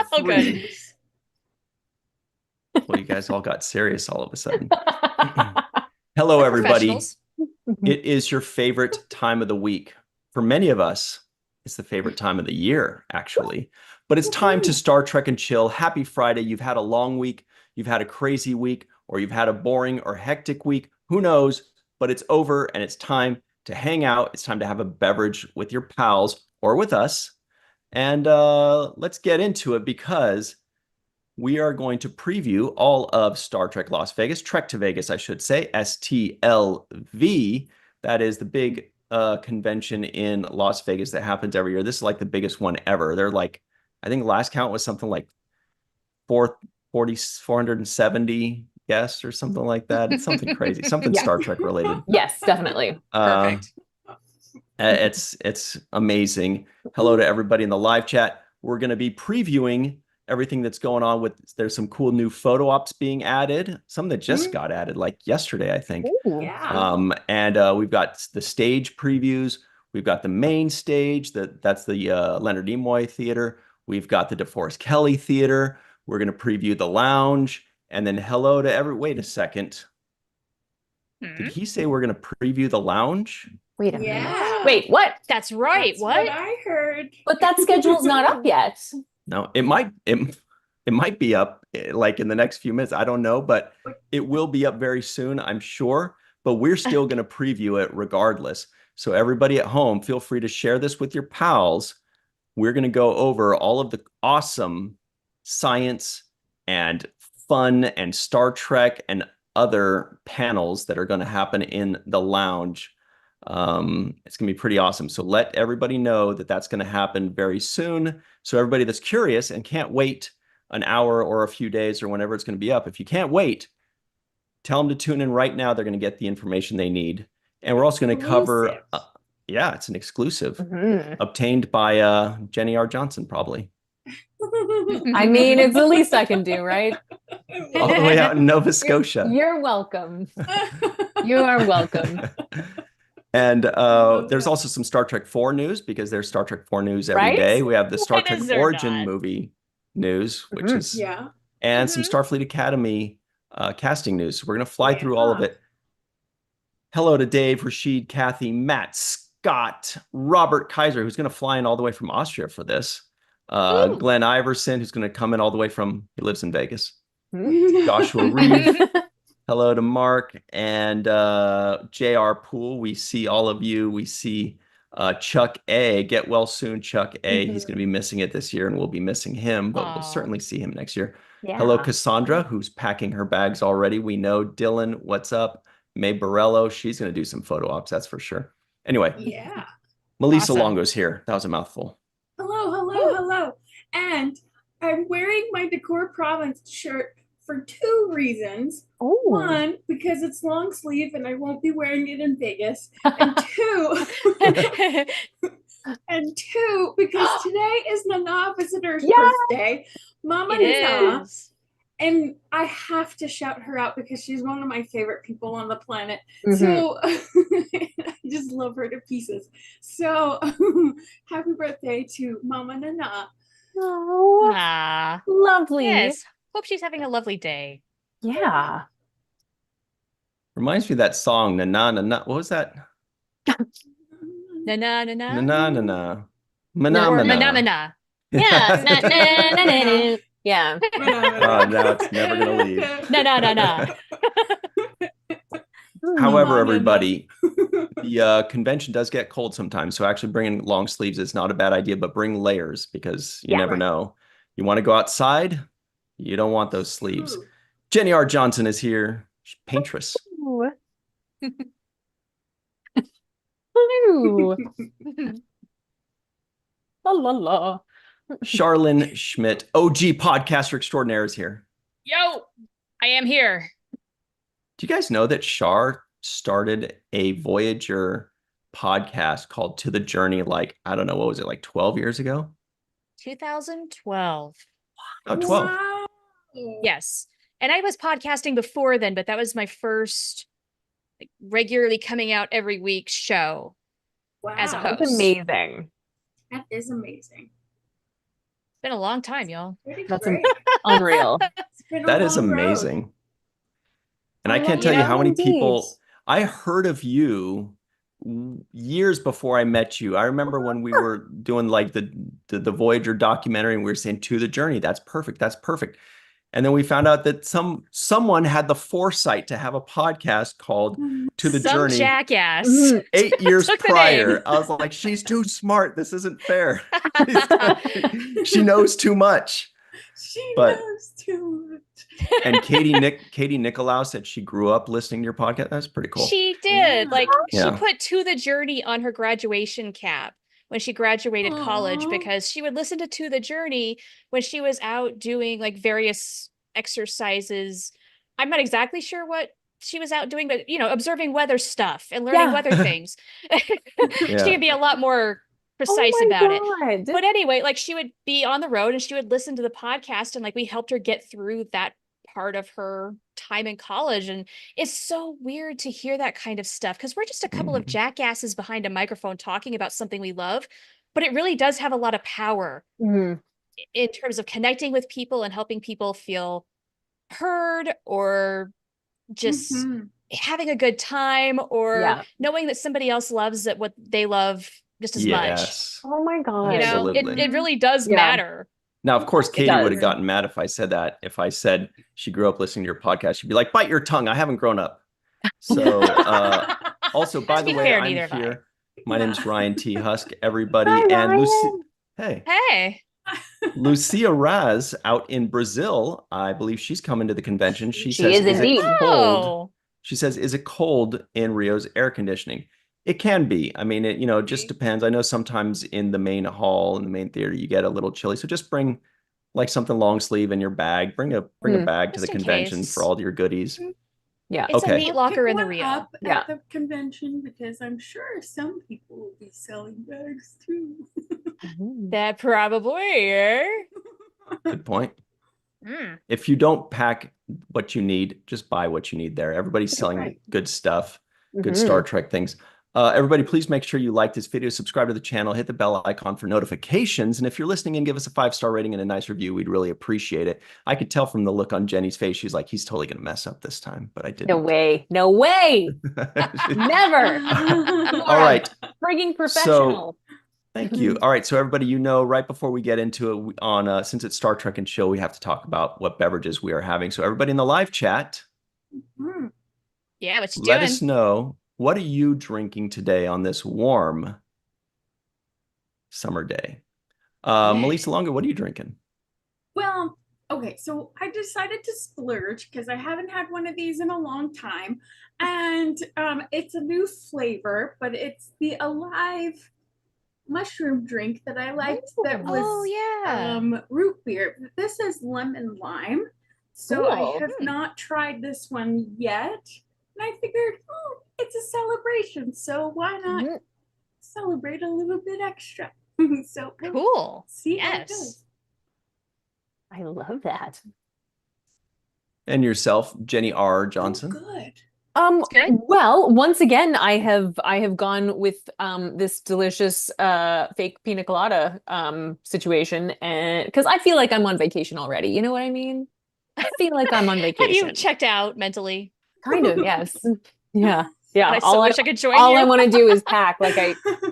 4, 3. Well, you guys all got serious all of a sudden. Hello, We're everybody. professionals. It is your favorite time of the week. For many of us, it's the favorite time of the year, actually. But it's time to Star Trek and chill. Happy Friday. You've had a long week, you've had a crazy week, or you've had a boring or hectic week. Who knows? But it's over and it's time to hang out. It's time to have a beverage with your pals or with us. And let's get into it because we are going to preview all of Star Trek Las Vegas, Trek to Vegas, I should say, STLV. That is the big convention in Las Vegas that happens every year. This is like the biggest one ever. They're like, I think last count was something like 470 guests or something like that. It's something crazy, something Yes. Star Trek related. Yes, definitely. Perfect. It's amazing. Hello to everybody in the live chat. We're going to be previewing everything that's going on with, there's some cool new photo ops being added, some that just got added like yesterday, I think. Ooh. Yeah. And we've got the stage previews. We've got the main stage, that's the Leonard Nimoy Theater. We've got the DeForest Kelley Theater. We're going to preview the lounge. And then hello to wait a second. Did he say we're going to preview the lounge? Wait a Yeah. minute. Wait, what? That's right. That's what? I heard. But that schedule's not up yet. No, it might be up like in the next few minutes. I don't know, but it will be up very soon, I'm sure. But we're still going to preview it regardless. So everybody at home, feel free to share this with your pals. We're going to go over all of the awesome science and fun and Star Trek and other panels that are going to happen in the lounge. It's going to be pretty awesome. So let everybody know that that's going to happen very soon. So everybody that's curious and can't wait an hour or a few days or whenever it's going to be up, if you can't wait, tell them to tune in right now. They're going to get the information they need. And we're also going to cover, yeah, it's an exclusive obtained by Jenny R. Johnson, probably. I mean, it's the least I can do, right? All the way out in Nova Scotia. You're welcome. You are welcome. And there's also some Star Trek 4 news because there's Star Trek 4 news every day. We have the Star Trek Origin movie news, which is, and some Starfleet Academy casting news. So we're going to fly through all of it. Hello to Dave, Rashid, Kathy, Matt, Scott, Robert Kaiser, who's going to fly in all the way from Austria for this. Glenn Iverson, who's going to come in all the way from, he lives in Vegas. Joshua Reed. Hello to Mark and JR Poole. We see all of you. We see Chuck A. Get well soon, Chuck A. He's going to be missing it this year, and we'll be missing him, but we'll certainly see him next year. Yeah. Hello, Cassandra, who's packing her bags already. We know Dylan, what's up? May Borello, she's going to do some photo ops, that's for sure. Anyway, Melissa Longo's here. That was a mouthful. Hello. And I'm wearing my Decor Province shirt for 2 reasons. Ooh. 1, because it's long sleeve and I won't be wearing it in Vegas. And 2, because today is Nana Visitor's birthday. Mama Nana. And I have to shout her out because she's one of my favorite people on the planet. So I just love her to pieces. So happy birthday to Mama Nana. Oh, lovely. Yes. Hope she's having a lovely day. Yeah. Reminds me of that song, Na Na Na Na. What was that? Na na na na. Na na na na. Manamana. Yeah. Na, na, na, na, na. Yeah. Oh, now it's never going to leave. Na na na na. However, everybody, the convention does get cold sometimes. So actually bringing long sleeves is not a bad idea, but bring layers because you never know. You want to go outside? You don't want those sleeves. Jenny R. Johnson is here. She's paintress. Hello. La la la. Charlene Schmidt, OG podcaster extraordinaire, is here. Yo, I am here. Do you guys know that Char started a Voyager podcast called To the Journey, like, I don't know, what was it, like 12 years ago? 2012. Oh, 12. Wow. Yes. And I was podcasting before then, but that was my first regularly coming out every week show as a host. That's amazing. That is amazing. been a long time, y'all. That's Great. unreal. It's been a That is long road. amazing. And I Oh, can't tell you yeah, how many indeed. people I heard of you years before I met you. I remember when we were doing like the Voyager documentary and we were saying To the Journey, that's perfect, that's perfect. And then we found out that someone had the foresight to have a podcast called To the Some Journey jackass. 8 years took the name. prior. I was like, she's too smart. This isn't fair. She knows too much. She But- knows too much. And Katie Nicolau said she grew up listening to your podcast. That's pretty cool. She did. Yeah. Like Yeah. she put To the Journey on her graduation cap when she graduated college Aw. because she would listen to the Journey when she was out doing like various exercises. I'm not exactly sure what she was out doing, but observing weather stuff and learning Yeah. weather things. She Yeah. can be a lot more precise Oh my about it. God. But anyway, like she would be on the road and she would listen to the podcast and like we helped her get through that part of her time in college. And it's so weird to hear that kind of stuff because we're just a couple of Mhm. jackasses behind a microphone talking about something we love, but it really does have a lot of power Mhm. in terms of connecting with people and helping people feel heard or just Mhm. having a good time or Yeah. knowing that somebody else loves what they love just as much. Yes. Oh my God. You know, Absolutely. it really does Yeah. matter. Now, of course, It Katie would does. have gotten mad if I said that. If I said she grew up listening to your podcast, she'd be like, bite your tongue. I haven't grown up. So also, by To the be way, fair, I'm neither have I. here. My name's Yeah. Ryan T. Husk, everybody. Hi, And Lucy. Ryan. Hey, Hey, Lucia Raz out in Brazil. I believe she's coming to the convention. She She says, is is it indeed. cold? oh, She says, is it cold in Rio's air conditioning? It can be. I mean, it just depends. I know sometimes in the main hall, in the main theater, you get a little chilly. So just bring like something long sleeve in your bag. Bring a bag to Just the in convention case. for all your goodies. Yeah. it's a Okay. meat I'll locker pick in the one Rio. up Yeah. at the convention because I'm sure some people will be selling bags too. Mhm. That probably. Good point. Mm. If you don't pack what you need, just buy what you need there. Everybody's selling Right. good stuff, good Mhm. Star Trek things. Everybody, please make sure you like this video, subscribe to the channel, hit the bell icon for notifications. And if you're listening in, give us a 5-star rating and a nice review. We'd really appreciate it. I could tell from the look on Jenny's face. She's like, he's totally going to mess up this time, but I didn't. No way. No way. Never. All right. Frigging professional. Thank you. All right. So everybody, right before we get into it on, since it's Star Trek and Chill, we have to talk about what beverages we are having. So everybody in the live chat, Mhm. Yeah, what you let doing? us know, what are you drinking today on this warm summer day? Melissa Longa, what are you drinking? Well, okay, so I decided to splurge because I haven't had one of these in a long time. And it's a new flavor, but it's the Alive mushroom drink that I liked that was Oh yeah. root beer. This is lemon lime. So I Cool. have not tried this one yet. And I figured, oh, it's a celebration. So why not Mhm. celebrate a little bit extra? So we'll Cool. see how it Yes. goes. I love that. And yourself, Jenny R. Johnson. Oh, good. good. Well, once again, I have gone with this delicious fake pina colada situation, and because I feel like I'm on vacation already. You know what I mean? I feel like I'm on Have vacation. you checked out mentally? Kind of, yes. Yeah. Yeah. I so wish I could join all you. I want to do is pack. Like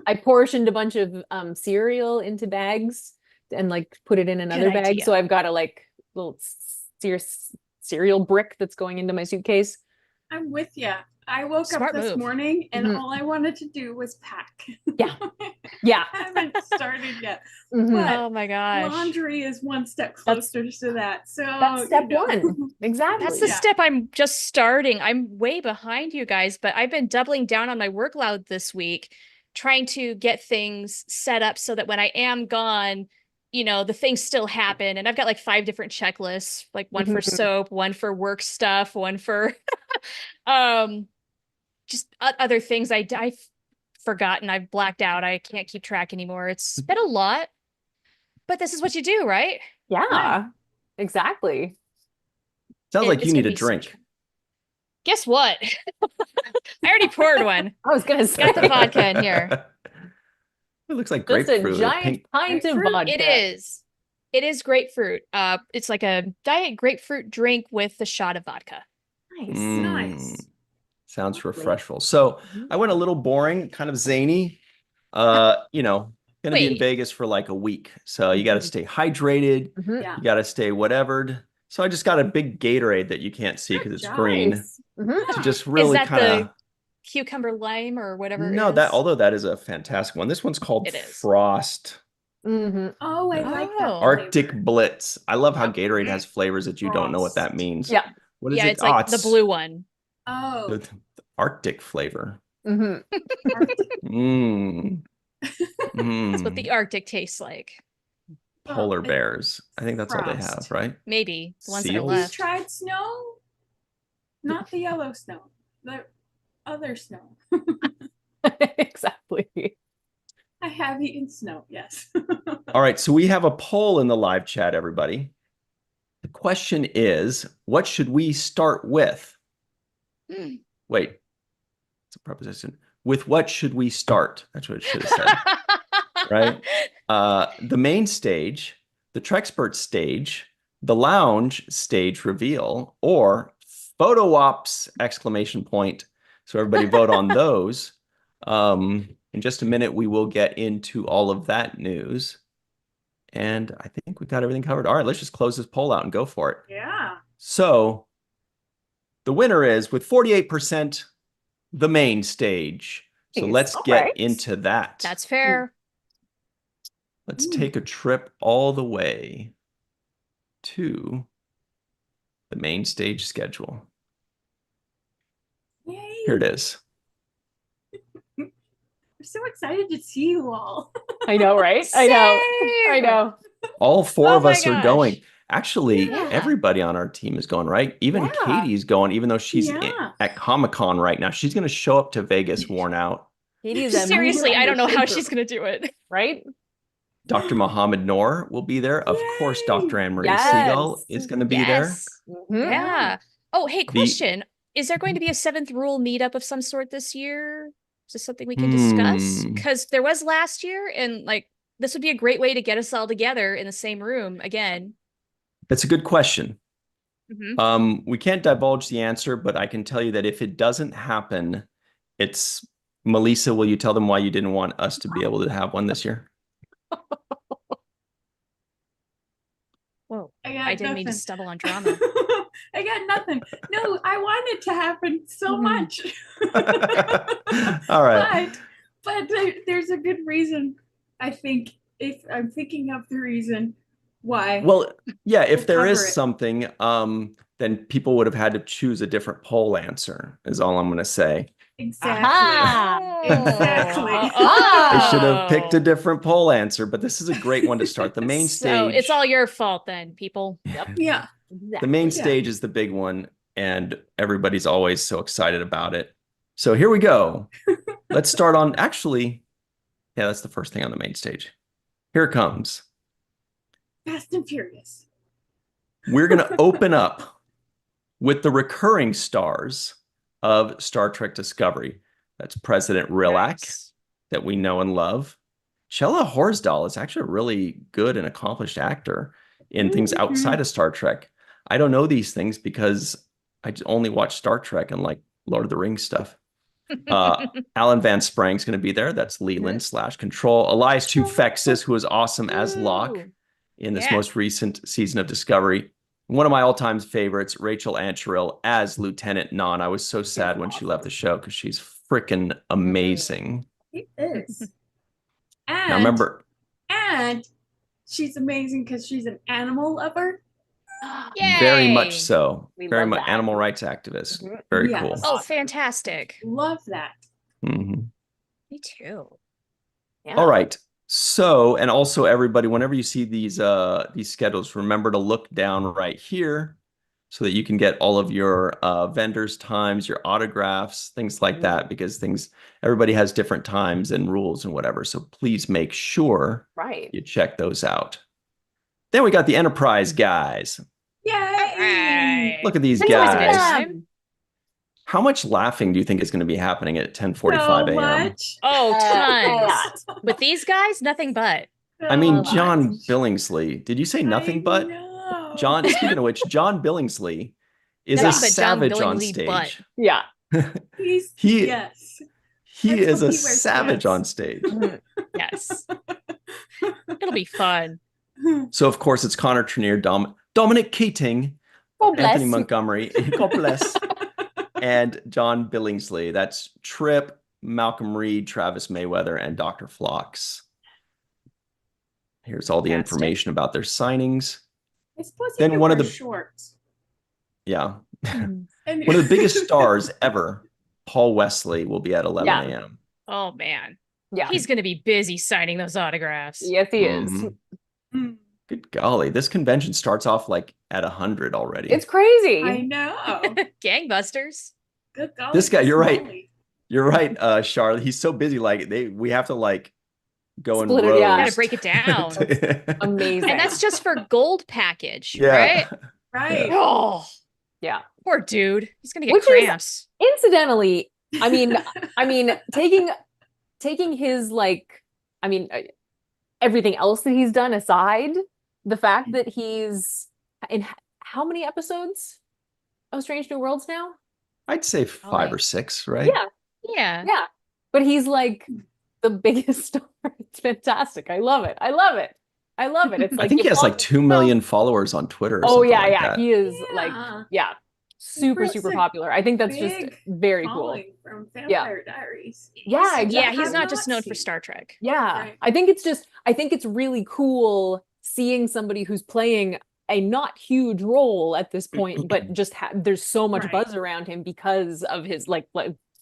I portioned a bunch of cereal into bags and like put it in another bag. idea. So I've got a like little cereal brick that's going into my suitcase. I'm with you. I woke Smart up this move. morning and Mhm. all I wanted to do was pack. Yeah. Yeah. I haven't started yet. Mhm. But Oh my gosh. laundry is one step That's- closer to that. So That's step one. Exactly. That's the Yeah. step I'm just starting. I'm way behind you guys, but I've been doubling down on my workload this week, trying to get things set up so that when I am gone, the things still happen. And I've got like 5 different checklists, like one for Mhm. soap, one for work stuff, one for just other things I've forgotten. I've blacked out. I can't keep track anymore. It's been a lot, but this is what you do, right? Yeah. Exactly. Sounds like It's you need gonna a be so drink. tr- Guess what? I already poured one. I was gonna say Got the vodka in here. It looks like just a grapefruit or giant pink. pint of Grapefruit? vodka. It is. It is grapefruit. It's like a diet grapefruit drink with a shot of vodka. Nice. Nice. Sounds Lovely. refreshful. So Mhm. I went a little boring, kind of zany. You know, gonna be in Wait. Vegas for like a week. So you got to stay hydrated. Mhm. Yeah. You got to stay whatevered. So I just got a big Gatorade that you can't see because Good it's job. green Nice. Mhm. to just Is really that kind of. the cucumber lime or whatever No, it that is? although that is a fantastic one. This one's called It is. Frost Mhm. Oh, I Yeah. like Oh. that Arctic flavor. Blitz. I love how Yep. Gatorade has flavors that you don't know what that Frost. means. Yeah. What is Yeah, it? it's like the blue one. Oh, the Arctic flavor. Mhm. Arctic. Mmm. That's what the Mmm. Arctic tastes like. Polar it- bears. I think that's all they have, Frost. right? Maybe the ones that are Seals? You left. tried snow? Not the yellow snow. The other snow. Exactly. I have eaten snow, yes. All right, so we have a poll in the live chat, everybody. The question is, what should we start with? Wait, it's a preposition. With what should we start? That's what it should have said, right? The main stage, the Trexpert stage, the lounge stage reveal, or photo ops exclamation point. So everybody vote on those. In just a minute, we will get into all of that news. And I think we've got everything covered. All right, let's just close this poll out and go for it. Yeah. So the winner is with 48%, the main stage. So Nice. let's All get right. into that. That's fair. Let's take a trip all the way to the main stage schedule. Yay. Here it is. I'm so excited to see you all. I know, right? I know. I Same. know. All four Oh of my us are gosh. going. Actually, Yeah. everybody on our team is going, right? Even Yeah. Katie's going, even though she's Yeah. at Comic-Con right now. She's going to show up to Vegas worn out. Katie's a Seriously, mover I don't know and how shaker, she's gonna do it. right? Dr. Mohammed Noor will be there. Of course, Yay. Dr. Anne-Marie Yes. Siegel is going to be there. Yes. Mhm. Yeah. Oh, hey, The- question. Is there going to be a seventh rule meetup of some sort this year? Is this something we can discuss? Because there was last year, and like this would be a great way to get us all together in the same room again. That's a good question. Mhm. We can't divulge the answer, but I can tell you that if it doesn't happen, it's Melissa, will you tell them why you didn't want us to be able to have one this year? Whoa. I I didn't mean to nothing. stumble on drama. I got nothing. No, I want it to happen so Mhm. much. All right. But there's a good reason. I think if I'm thinking of the reason why. Well, yeah, if We'll there is cover it. something, then people would have had to choose a different poll answer, is all I'm going to say. Exactly. Aha. Exactly. They should have picked a Oh. different poll answer, but this is a great one to start. The main So stage. it's all your fault then, people. Yep. Yeah. The main Exactly. stage is the big one, and everybody's always so excited about it. So here we go. Let's start on, actually, yeah, that's the first thing on the main stage. Here it comes. Fast and Furious. We're going to open up with the recurring stars of Star Trek Discovery. That's President Rilak, Nice. that we know and love. Shella Horsdal is actually a really good and accomplished actor in things Mhm. outside of Star Trek. I don't know these things because I only watch Star Trek and like Lord of the Rings stuff. Alan Van Sprang's going to be there. That's Leland / Control. Elias Tufexis, who is awesome as Locke Ooh. in this Yeah. most recent season of Discovery. One of my all-time favorites, Rachel Ancheril as Lieutenant Non. I was so sad when she left the show because she's freaking amazing. It is. Now And remember, and she's amazing because she's an animal lover. very Yay. much so. We Very love much that. animal rights activist. Mhm. Very Yes. cool. Oh, fantastic. Love that. Mhm. Me too. Yeah. All right. So, and also everybody, whenever you see these schedules, remember to look down right here so that you can get all of your vendors' times, your autographs, things like that, because everybody has different times and rules and whatever. So please make sure Right. you check those out. Then we got the Enterprise guys. Yay! Right. Look at these That's always a good guys. time. How much laughing do you think is going to be happening at 10:45 So a.m.? much. Oh, A tons. lot. With these guys, nothing but. I mean, Oh, John gosh. Billingsley. Did you say nothing but? know. John, speaking of which, John Billingsley is a Nothing but John savage on Billingsley butt. stage. Yeah. He's He yes. he Let's is hope a he wears savage pants. on stage. Mhm. Yes. It'll be fun. So of course it's Connor Trenier, Dominic Keating, God bless. Anthony Montgomery, God bless, and John Billingsley. That's Trip, Malcolm Reed, Travis Mayweather, and Dr. Phlox. Here's all the Fantastic. information about their signings. I suppose he Then could one of wear the- shorts. Yeah. Mhm. And One of the biggest stars ever, Paul Wesley, will be at 11 Yeah. a.m. Oh man. Yeah. He's gonna be busy signing those autographs. Yes, he is. Mhm. Mm, Good golly, this convention starts off like at 100 already. It's crazy. I know. Gangbusters. Good golly. This guy, you're right. Smalley. You're right, Charlotte. He's so busy. Like we have to like go and Split it, roast. yeah. Gotta break it down. Amazing. And that's just for gold package, Yeah. right? Right. Oh, Yeah. poor dude. He's gonna get Which is- cramps. Incidentally, I mean, taking his everything else that he's done aside, the fact that he's in how many episodes of Strange New Worlds now? I'd say 5 or 6, right? Yeah, Yeah. yeah. But he's like the biggest star. It's fantastic. I love it. I love it. I love it. It's like I think you he has like fall- 2 million followers on Twitter. Or Oh something yeah, like yeah. that. He is like Yeah. super It's super a popular. I think that's just big very cool. Following from Vampire Diaries. Yeah, Yeah, exactly. he's not Have just not known for seen. Star Trek. Yeah. Right. I think it's really cool seeing somebody who's playing a not huge role at this point, but just there's so much Right. buzz around him because of his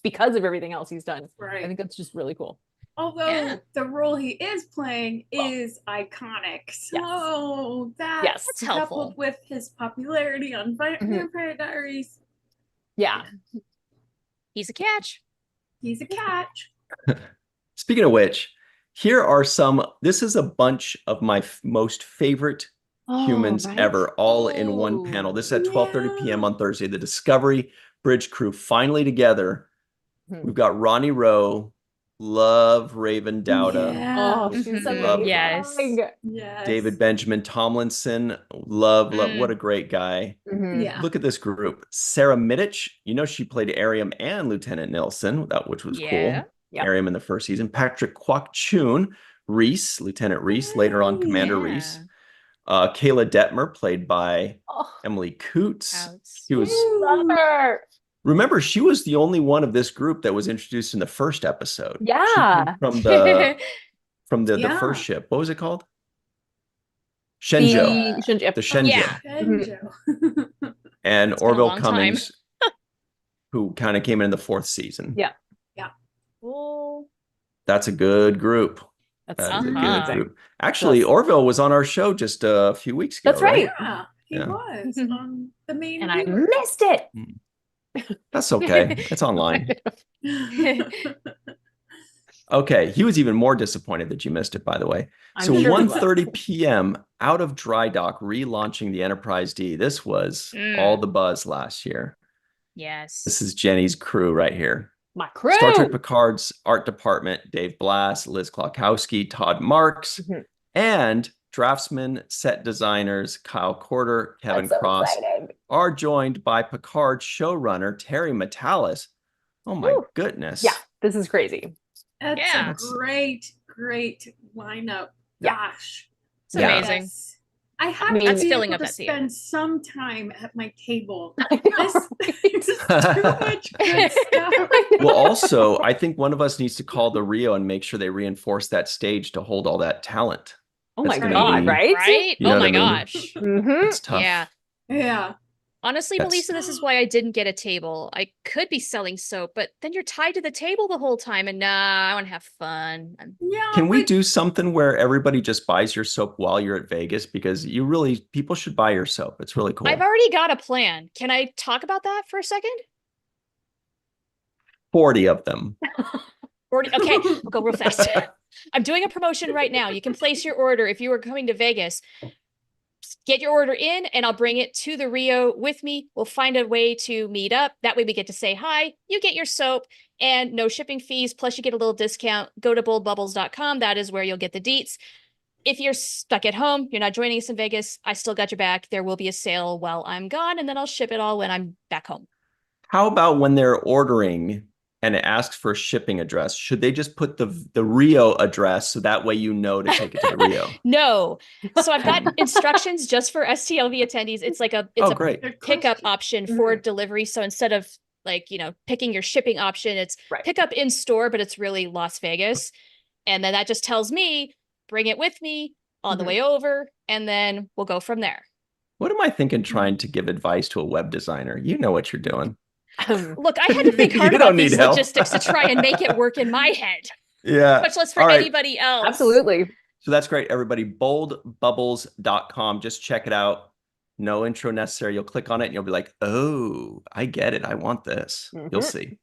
because of everything else he's done. I Right. think that's just really cool. Although Yeah. the role he is playing is iconic. So that Yes. That's coupled helpful. with his popularity on Mhm. Vampire Diaries, Yeah. He's a catch. he's a catch. Speaking of which, here are some. This is a bunch of my most favorite humans ever, all in one panel. This is at 12:30 p.m. on Thursday. The Discovery Bridge crew finally together. Mhm. We've got Ronnie Rowe, love Raven Dowda, Yeah. Oh, she's Mhm. amazing. Yes. Yes. David Benjamin Tomlinson, love, Mm. what a great guy. Mhm. Yeah. Look at this group. Sarah Middich, she played Ariam and Lieutenant Nilsson, which was Yeah. cool. Yep. Ariam in the first season. Patrick Kwok-Chun, Reese, Lieutenant Reese, later on Commander Yeah. Reese. Kayla Detmer, played by Oh, Emily Coots. Outs. She was, love her. remember, she was the only one of this group that was introduced in the first episode. She Yeah. came from the the Yeah. first ship. What was it called? The Shenzhou. Shinji. The Shenzhou. Yeah. Shenzhou. And It's been a Orville long time. Cummings, who kind of came in the fourth season. Yeah. Cool. That's a good group. That's That is a Uh-huh. good group. Actually, Yes. Orville was on our show just a few weeks ago. That's right. Yeah, he Yeah. was on the main And I viewer. missed it. That's okay. It's online. Okay, he was even more disappointed that you missed it, by the way. I'm So sure he was. 1:30 p.m. out of dry dock, relaunching the Enterprise D. This was Mm. all the buzz last year. Yes. This is Jenny's crew right here. My crew. Star Trek Picard's art department, Dave Blass, Liz Klokowski, Todd Marks, Mhm. and draftsman set designers Kyle Corder, Kevin That's so Cross exciting. are joined by Picard showrunner Terry Matalas. Oh my Woo. goodness. Yeah, this is crazy. That's Yeah. a great lineup. Yeah. Gosh. It's Yeah. amazing. Yes. I have mean- to That's be filling able up to that theater. spend some time at my table. I know, This is too much good stuff. Well, also, I think one of us needs to call the Rio and make sure they reinforce that stage to hold all that talent. Oh my That's gonna God, be- right? Right? You know Oh what my I mean? gosh. Mm-hmm. It's tough. Yeah. Yeah. Honestly, That's- Melissa, this is why I didn't get a table. I could be selling soap, but then you're tied to the table the whole time. And nah, I want to have fun. Yeah. Can we but do something where everybody just buys your soap while you're at Vegas? Because people should buy your soap. It's really cool. I've already got a plan. Can I talk about that for a second? 40 of them. Okay, I'll go real fast. I'm doing a promotion right now. You can place your order if you are coming to Vegas. Get your order in and I'll bring it to the Rio with me. We'll find a way to meet up. That way we get to say hi. You get your soap and no shipping fees. Plus you get a little discount. Go to boldbubbles.com. That is where you'll get the deets. if you're stuck at home, you're not joining us in Vegas, I still got your back. There will be a sale while I'm gone, and then I'll ship it all when I'm back home. How about when they're ordering and it asks for a shipping address? Should they just put the Rio address so that way you know to take it to the Rio? No. So I've got instructions just for STLV attendees. It's like a Great. pickup option for delivery. So instead of like, picking your shipping option, it's pickup in store, but it's really Las Vegas. And then that just tells me, bring it with me on the way over, and then we'll go from there. What am I thinking trying to give advice to a web designer? You know what you're doing. Look, I had to think hard about these logistics to try and make it work in my head. Yeah. Much less for anybody else. Absolutely. So that's great, everybody. Boldbubbles.com. Just check it out. No intro necessary. You'll click on it and you'll be like, oh, I get it. I want this. You'll see.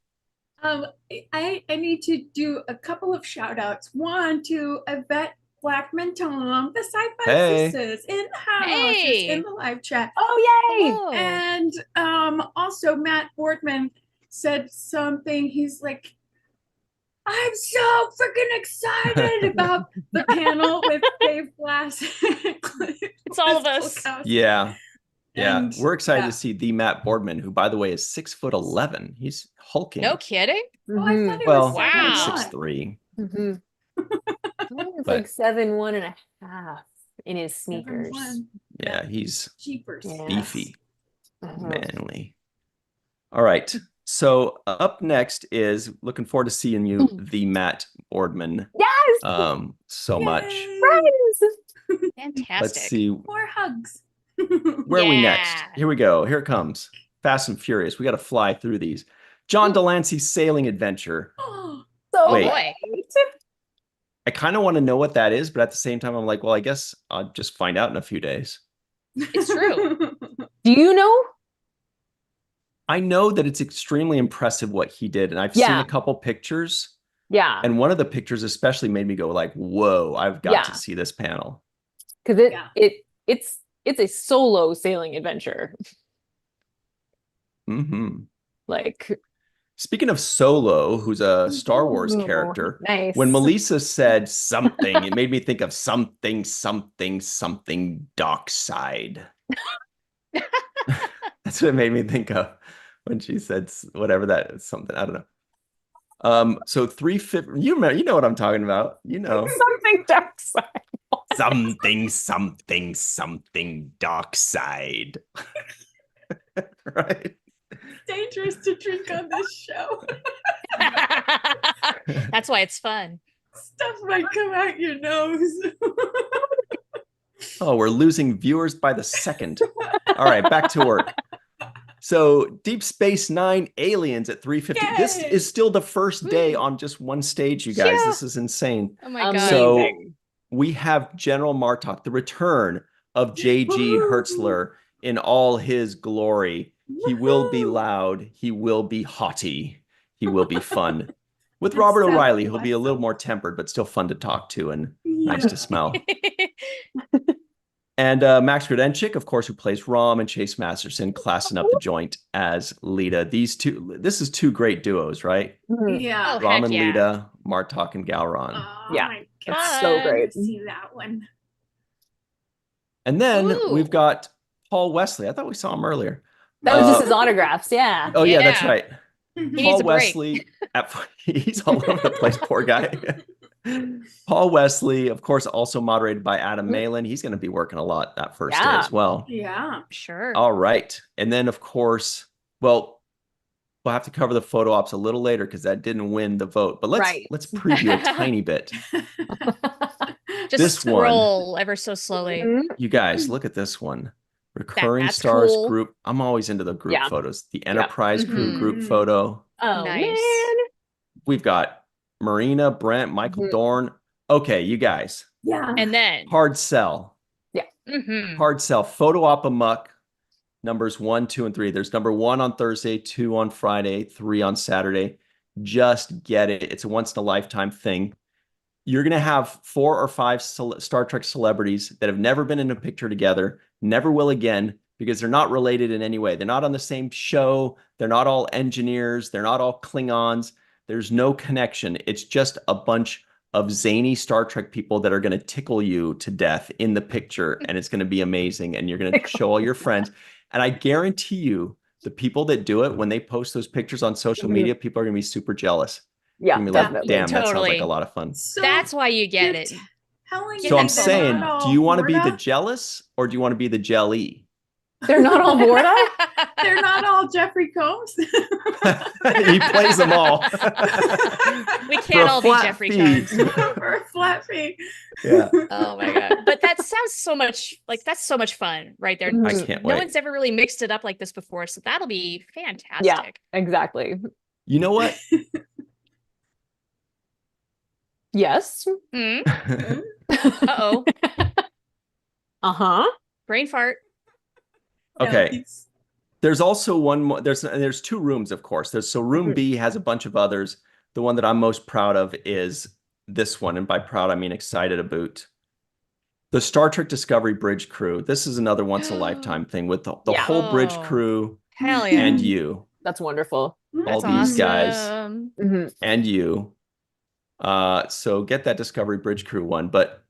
I need to do a couple of shout outs. One to Yvette Blackman Tom, the Sci-Fi Sisters in the house, in the live chat. Oh, yay! Oh. And also Matt Boardman said something. He's like, I'm so freaking excited about the panel with Dave Glass. It's all of us. Yeah. Yeah. And, we're excited to see the Matt Boardman, who, by the way, is 6'11". He's hulking. No kidding? Oh, I thought he Well, was wow. 6'3". It's like 7'1.5" in his sneakers. 7'1". Yeah, he's Jeepers. beefy, manly. All right. So up next is looking forward to seeing you, the Matt Boardman. Yes. So much. Friends. Fantastic. Let's see. More hugs. Where are we next? Here we go. Here it comes. Fast and Furious. We got to fly through these. John Delancey's sailing adventure. So Wait. Boy. I kind of want to know what that is, but at the same time, I'm like, well, I guess I'll just find out in a few days. It's true. Do you know? I know that it's extremely impressive what he did, and I've seen a couple pictures. Yeah. And one of the pictures especially made me go like, whoa, I've got to see this panel. Because it's a solo sailing adventure. Like, speaking of Solo, who's a Star Wars character, nice. When Melissa said something, it made me think of something dark side. That's what it made me think of when she said whatever that is, something. I don't know. So 350, you know what I'm talking about. You know. Something dark side. something dark side. Right? It's dangerous to drink on this show. That's why it's fun. Stuff might come out your nose. Oh, we're losing viewers by the second. All right, back to work. So Deep Space Nine aliens at 3:50. Yay! This is still the first day on just one stage, you guys. This is insane. Oh my god. So we have General Martok, the return of J.G. Hertzler in all his glory. He will be loud. He will be haughty. He will be fun. With Robert O'Reilly, who'll be a little more tempered, but still fun to talk to and nice to smell. And Max Grodenchik, of course, who plays Rom, and Chase Masterson classing up the joint as Lita. This is two great duos, right? Yeah. Oh, Rom heck and yeah. Lita, Martok and Gowron. Oh, Yeah, my that's so great. to see that one. And then Ooh. we've got Paul Wesley. I thought we saw him earlier. That was just his autographs. Yeah. Oh, yeah, that's right. He needs Paul a break. Wesley, he's all over the place, poor guy. Paul Wesley, of course, also moderated by Adam Malin. He's going to be working a lot that first day as well. Yeah. Sure. All right. And then, of course, well, we'll have to cover the photo ops a little later because that didn't win the vote. But let's preview a tiny bit. Just this scroll ever so slowly. You guys, look at this one. Recurring That's Stars cool. group. I'm always into the group photos. The Enterprise crew group Mhm. photo. Oh, Nice. man. We've got Marina, Brent, Michael Dorn. Okay, you guys. Yeah. And then Hard sell. Hard sell. Photo op amok. Numbers 1, 2, and 3. There's number 1 on Thursday, 2 on Friday, 3 on Saturday. Just get it. It's a once in a lifetime thing. You're going to have 4 or 5 Star Trek celebrities that have never been in a picture together, never will again, because they're not related in any way. They're not on the same show. They're not all engineers. They're not all Klingons. There's no connection. It's just a bunch of zany Star Trek people that are going to tickle you to death in the picture, and it's going to be amazing, and you're going to show all your friends. And I guarantee you, the people that do it, when they post those pictures on social media, people are going to be super jealous. Yeah, You're gonna be like, definitely. damn, that sounds like Totally. a lot of fun. So That's why you get it. telling Get So me I'm that they're saying, not do all you want to be the Vorta? jealous or do you want to be the jelly? They're not all Vorta? They're not all Jeffrey Combs. He plays them all. We For can't a all be flat Jeffrey fee. Combs. For a flat fee. Yeah. Oh my god. But that sounds so much like that's so much fun right there. Mhm. I Just- can't no wait. one's ever really mixed it up like this before, so that'll be fantastic. Yeah, exactly. You know what? Yes. Hmm? Uh-oh. Uh-huh. Brain fart. Okay. There's also one more. There's two rooms, of course. So room B has a bunch of others. The one that I'm most proud of is this one. And by proud, I mean excited about. The Star Trek Discovery bridge crew. This is another once in a lifetime thing with the Yeah. whole bridge Oh, crew Hell yeah. and you. That's wonderful. All That's these guys awesome. Mhm. and you. So get that Discovery bridge crew one, but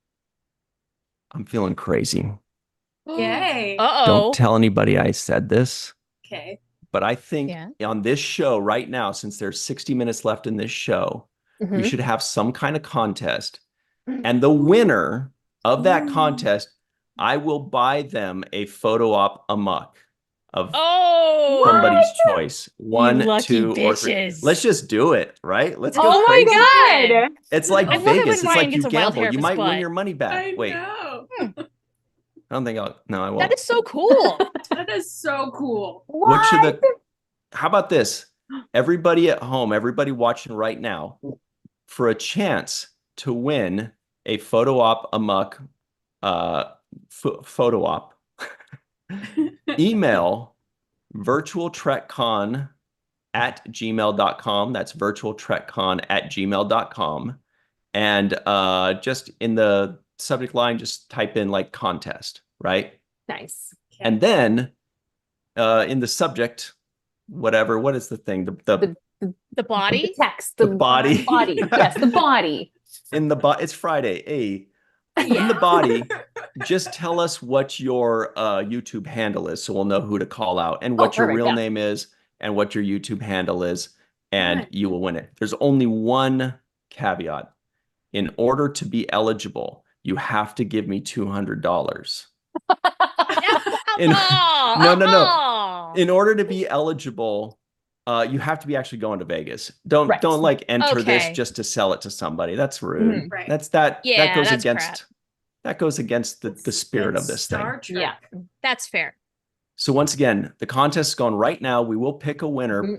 I'm feeling crazy. Yay. Uh-oh. Don't tell anybody I said this, Okay. but I think Yeah. on this show right now, since there's 60 minutes left in this show, we Mhm. should have some kind of contest. And the winner of that contest, I will buy them a photo op amok of Oh. somebody's choice. One, lucky 2, or 3. bitches. Let's just do it, right? Let's go Oh crazy. my God. It's like I love it when Vegas. It's Ryan like gets you a wild gamble. hair up You his might win butt. your money back. I Wait, know. I don't think no, I won't. That is so cool. That is so cool. What should how about this? Everybody at home, everybody watching right now, for a chance to win a photo op amok photo op, email virtualtrekcon@gmail.com. That's virtualtrekcon@gmail.com. And just in the subject line, just type in like contest, right? Nice. And then in the subject, whatever, what is the thing? The body? The text. The body. Body. Yes, the body. In the it's Friday. Hey, in the body, just tell us what your YouTube handle is, so we'll know who to call out and what your perfect, real yeah. name is and what your YouTube handle is, and Right. you will win it. There's only one caveat. In order to be eligible, you have to give me $200. In- no. In order to be eligible, you have to be actually going to Vegas. Don't Right. like enter this Okay. just to sell it to somebody. That's rude. Right. That Yeah, goes that's against crap. that goes against the spirit It's of this Star thing. Trek. Yeah. That's fair. So once again, the contest is going right now. We will pick a winner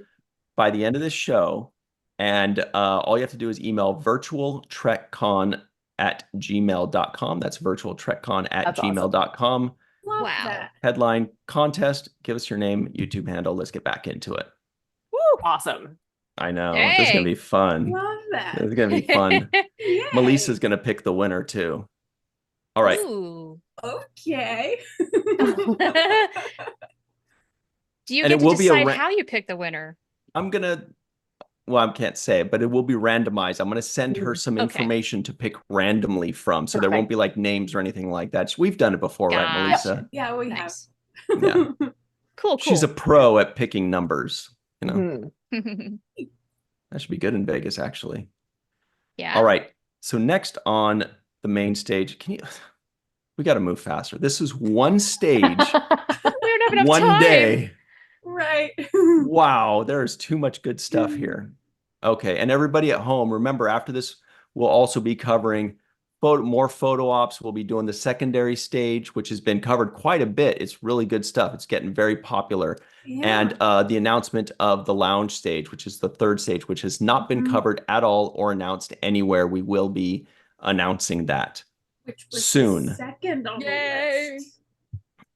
by the end of this show. And all you have to do is email virtualtrekcon@gmail.com. That's virtualtrekcon@gmail.com. Love Wow. that. Headline contest. Give us your name, YouTube handle. Let's get back into it. Woo. Awesome. I know. This is going to be fun. Love that. This is going to be fun. Yay. Melissa's going to pick the winner too. All right. Ooh. Okay. Do you And get it to will be a decide ra- how you pick the winner? I'm going to, well, I can't say it, but it will be randomized. I'm going to send her some Okay. information to pick randomly from. So there Perfect. won't be like names or anything like that. We've done it before, right, Gotcha. Melissa? Yeah, we Nice. Yeah. Cool. She's a pro at picking numbers. You know, Mhm. that should be good in Vegas, actually. Yeah. All right. So next on the main stage, we got to move faster. This is one stage, We don't have enough one time. day. Right. Wow, there's too much good stuff here. Okay, and everybody at home, remember, after this, we'll also be covering more photo ops. We'll be doing the secondary stage, which has been covered quite a bit. It's really good stuff. It's getting very popular. Yeah. And the announcement of the lounge stage, which is the third stage, which has not been Mhm. covered at all or announced anywhere. We will be announcing that. Which was soon. the second on Yay. the list.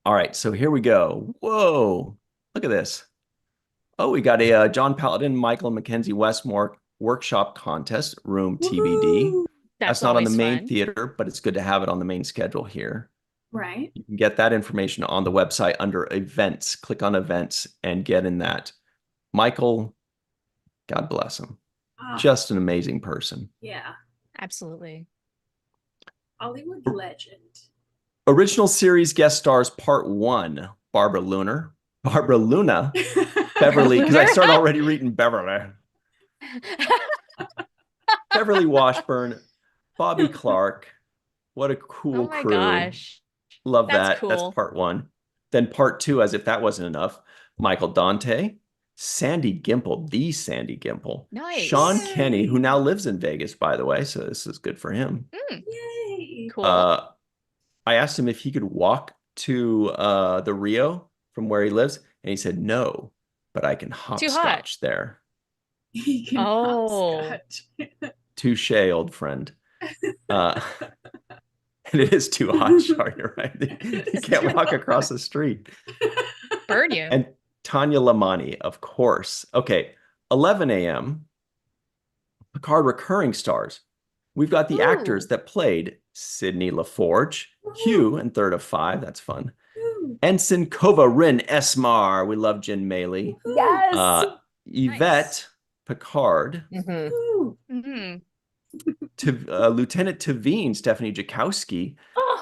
All right, so here we go. Whoa, look at this. Oh, we got a John Paladin, Michael, and Mackenzie Westmore workshop contest, room TBD. Woohoo. That's not on the always main fun. theater, but it's good to have it on the main schedule here. Right. You can get that information on the website under events. Click on events and get in that. Michael, God bless him. Ah, Just an amazing person. yeah. Absolutely. Hollywood legend. Original series guest stars part 1, Barbara Luna, Beverly, because I started already reading Beverly. Beverly Washburn, Bobby Clark. What a cool Oh my crew. gosh. Love That's that. That's cool. part 1. Then part 2, as if that wasn't enough, Michael Dante, Sandy Gimple, the Sandy Gimple. Nice. Sean Yay. Kenny, who now lives in Vegas, by the way, so this is good for him. Yay. Cool. I asked him if he could walk to the Rio from where he lives, and he said no, but I can hopscotch there. He can hopscotch. Touche, old friend. And it is too hot, Char, you're right. You can't walk across the street. Burn you. And Tanya Lamani, of course. Okay, 11 a.m. Picard recurring stars. We've got the actors that played Sidney LaForge, Hugh in Third of Five. That's fun. Ensign Kova Rin Esmar. We love Jin Maley. Yes. Yvette Picard. Lieutenant Tavine, Stephanie Jakowski,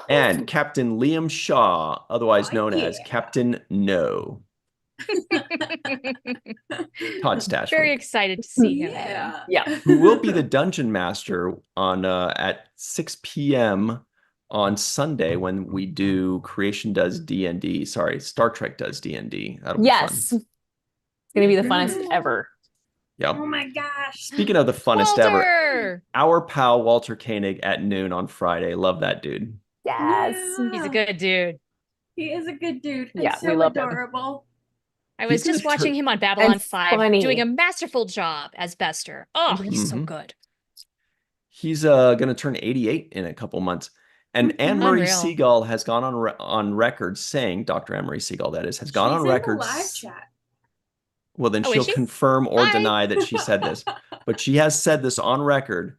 and Captain Liam Shaw, otherwise known as Captain No. Todd Stashwick. Very excited to see him. Yeah. Who will be the dungeon master on at 6 p.m. on Sunday when we do Creation Does D&D. Sorry, Star Trek Does D&D. That'll be fun. It's gonna be the funnest ever. Yep. Oh my gosh. Speaking of the funnest Walter! ever, our pal Walter Koenig at noon on Friday. Love that dude. Yes. He's a good dude. He is a good dude. And Yeah, so we love him. adorable. I was He's just gonna watching him on Babylon 5 funny. doing a masterful job as Bester. Oh, he's so good. He's going to turn 88 in a couple months. And Anne-Marie Unreal. Segal has gone on record saying, Dr. Anne-Marie Segal, that is, has gone She's on in record. the live chat. Well, then Oh, is she'll she? confirm or Hi. deny that she said this. But she has said this on record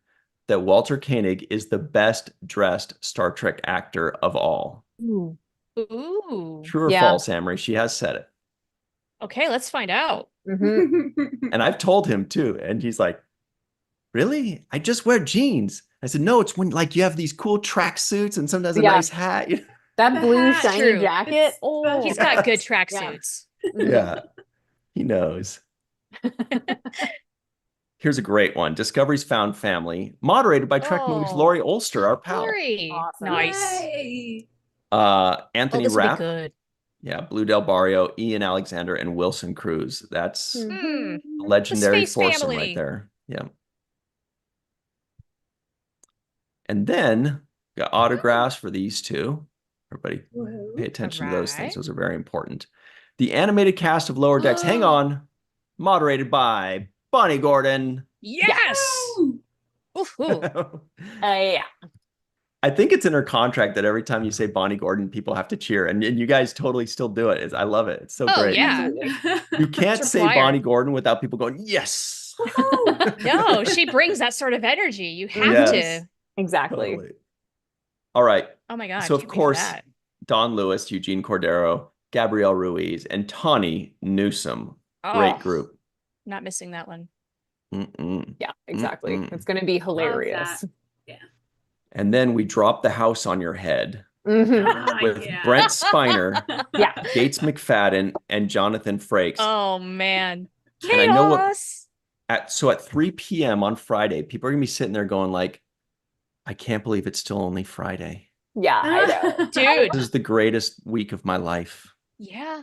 that Walter Koenig is the best dressed Star Trek actor of all. Ooh. Ooh. True or Yeah. false, Anne-Marie? She has said it. Okay, let's find out. And I've told him too. And he's like, really? I just wear jeans. I said, no, it's when like you have these cool track suits and sometimes a Yeah. nice hat. That The blue hat. shiny True. jacket. It's Oh, special. He's got good Yes. tracksuits. Yeah, he knows. Here's a great one. Discovery's Found Family, moderated by Trek Movies Oh. Laurie Ulster, our pal. Lori. Awesome. Nice. Yay. Oh, Anthony this will be Rapp. good. Yeah, Blue Del Barrio, Ian Alexander, and Wilson Cruz. That's Hmm. a legendary Space foursome family. right there. Yeah. And then got autographs for these two. Everybody Whoa. pay attention to those things. Alright. Those are very important. The animated cast of Lower Decks, hang on, moderated by Bonnie Gordon. Yes. Woo. Ooh. yeah. I think it's in her contract that every time you say Bonnie Gordon, people have to cheer. And you guys totally still do it. I love it. It's so Oh, great. yeah. You can't It's say required. Bonnie Gordon without people going, yes. No, she brings that sort of energy. You have Yes. to. Exactly. Totally. All right. Oh my God. So, of can't wait for course, that. Don Lewis, Eugene Cordero, Gabrielle Ruiz, and Tawny Newsom. Great Oh, group. Not missing that one. Mm-mm. Yeah, exactly. Mm-mm. It's going to be hilarious. that. And then we drop the house on your head Mhm. Ah, with yeah. Brent Spiner, Yeah. Gates McFadden, and Jonathan Frakes. Oh man. And I know what- Chaos. At 3 p.m. on Friday, people are going to be sitting there going like, I can't believe it's still only Friday. Yeah, I know. Dude. This is the greatest week of my life. Yeah.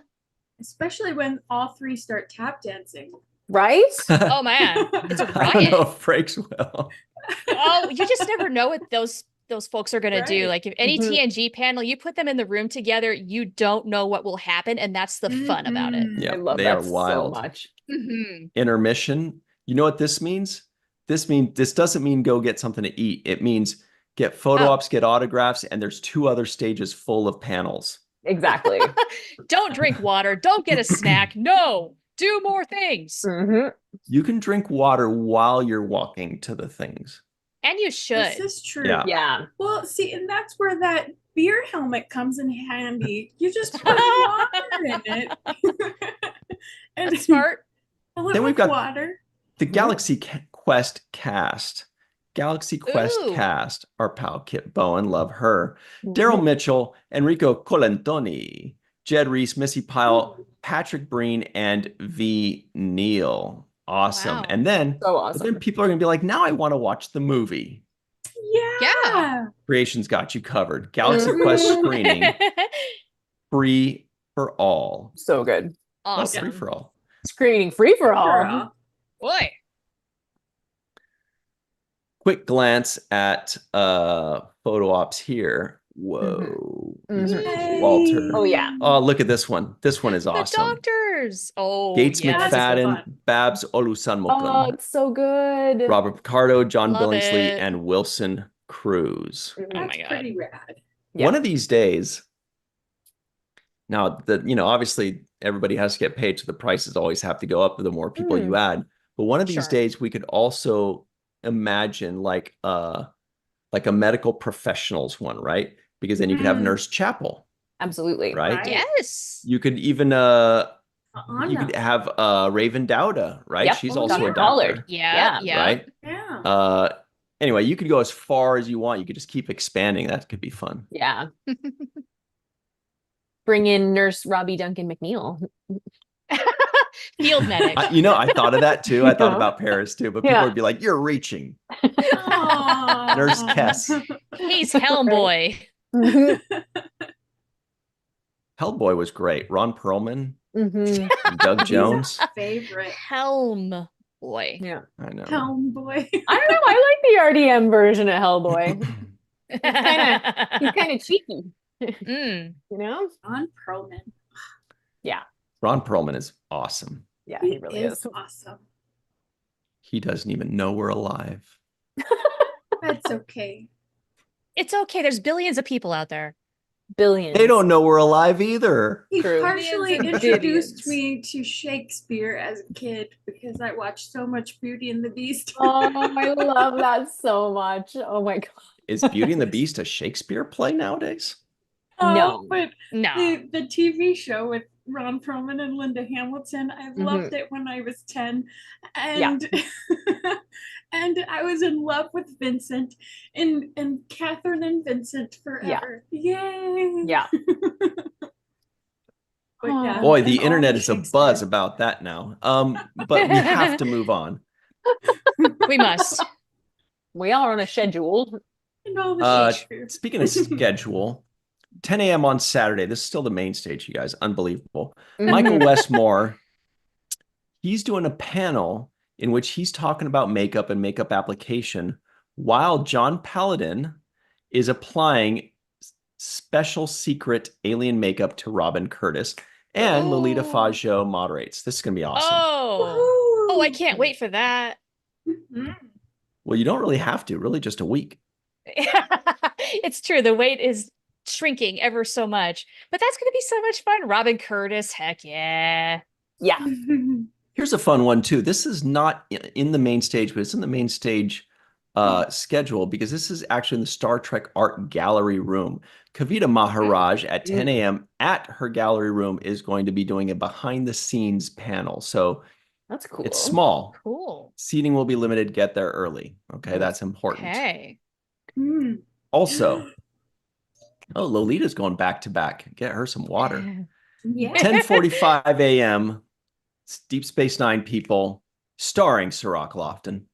Especially when all three start tap dancing. Right? Oh man. It's a I don't know riot. if Frakes will. Oh, you just never know what those folks are gonna do. Right. Like if any Mhm. TNG panel, you put them in the room together, you don't know what will happen, and that's the fun about it. Yeah, I love they that are wild. so much. Mhm. Intermission. You know what this means? This doesn't mean go get something to eat. It means get photo Oh. ops, get autographs, and there's 2 other stages full of panels. Exactly. Don't drink water. Don't get a snack. No, do more things. hmm You can drink water while you're walking to the things. And you This should. is true. Yeah. Yeah. Well, see, and that's where that beer helmet comes in handy. You just put water in it. And That's smart. fill it Then we've with got- water. The Galaxy Quest cast Galaxy Quest Ooh. cast. Our pal Kit Bowen, love her. Mhm. Daryl Mitchell, Enrico Colantoni, Jed Reese, Missy Pyle, Patrick Breen, and V. Neal. Awesome. Wow. And then, So but then awesome. people are going to be like, now I want to watch the movie. Yeah. Creation's got you covered. Galaxy Quest screening, free for all. So good. Oh, Awesome. free for all. Screening free for all. Boy. Quick glance at photo ops here. Whoa. These are Mhm. Walter. Oh, yeah. Oh, look at this one. This one is The awesome. doctors. Oh, Gates yes. McFadden, fun. Babs Oh, Olusanmokun, it's so good. Robert Picardo, John Love Billingsley, it. and Wilson Cruz. Oh That's my God. pretty rad. Yeah. One of these days, now that, obviously everybody has to get paid, so the prices always have to go up the more people you add. But one of these Sure. days, we could also imagine like a medical professionals one, right? Because then you could have Mhm. Nurse Chapel, Absolutely. right? Right. Yes. You could even you could have Raven Dowda, right? Yep. She's Oh, also yeah. a Pollard. doctor, Yeah. right? Yeah. Anyway, you could go as far as you want. You could just keep expanding. That could be fun. Yeah. Bring in Nurse Robbie Duncan McNeil. Field medic. I thought of that too. I thought Yeah. about Paris too, but people Yeah. would be like, "You're reaching." Aw. Nurse Kess. He's Helmboy. Mhm. Hellboy was great. Ron Perlman, Mhm. and Doug He's Jones. a favorite. Helm boy. Yeah. I know. Helm boy. I don't know. I like the RDM version of Hellboy. He's kind of cheeky, Mm. you know? Ron Perlman. Ron Perlman is awesome. Yeah, he really is. awesome. He doesn't even know we're alive. That's okay. It's okay. There's billions of people out there. Billions. They don't know we're alive either. He True. partially Billions and introduced billions. me to Shakespeare as a kid because I watched so much Beauty and the Beast. Oh, I love that so much. Oh my God. Is Beauty and the Beast a Shakespeare play nowadays? No. But No. the TV show with Ron Perlman and Linda Hamilton, I loved it when I was 10. And and I was in love with Vincent and Catherine and Vincent forever. Yay. Yeah. But yeah, Boy, and the all internet the is a Shakespeare. buzz about that now. But we have to move on. We must. We are on a schedule. And all the Shakespeare. Speaking of schedule, 10 a.m. on Saturday. This is still the main stage, you guys. Unbelievable. Michael Westmore, he's doing a panel in which he's talking about makeup and makeup application while John Paladin is applying special secret alien makeup to Robin Curtis, and Lolita Faggio moderates. This is going to be awesome. Oh, I can't wait for that. Mhm. Well, you don't really have to, really just a week. It's true. The wait is shrinking ever so much, but that's going to be so much fun. Robin Curtis, heck yeah. Yeah. Here's a fun one too. This is not in the main stage, but it's in the main stage schedule because this is actually in the Star Trek Art Gallery room. Kavita Maharaj at 10 a.m. at her gallery room is going to be doing a behind the scenes panel. So That's cool. it's small. Cool. Seating will be limited. Get there early. Okay, that's important. Okay. Mm. Also, Lolita's going back to back. Get her some water. Yeah. 10:45 a.m. Deep Space Nine people, starring Sirach Lofton.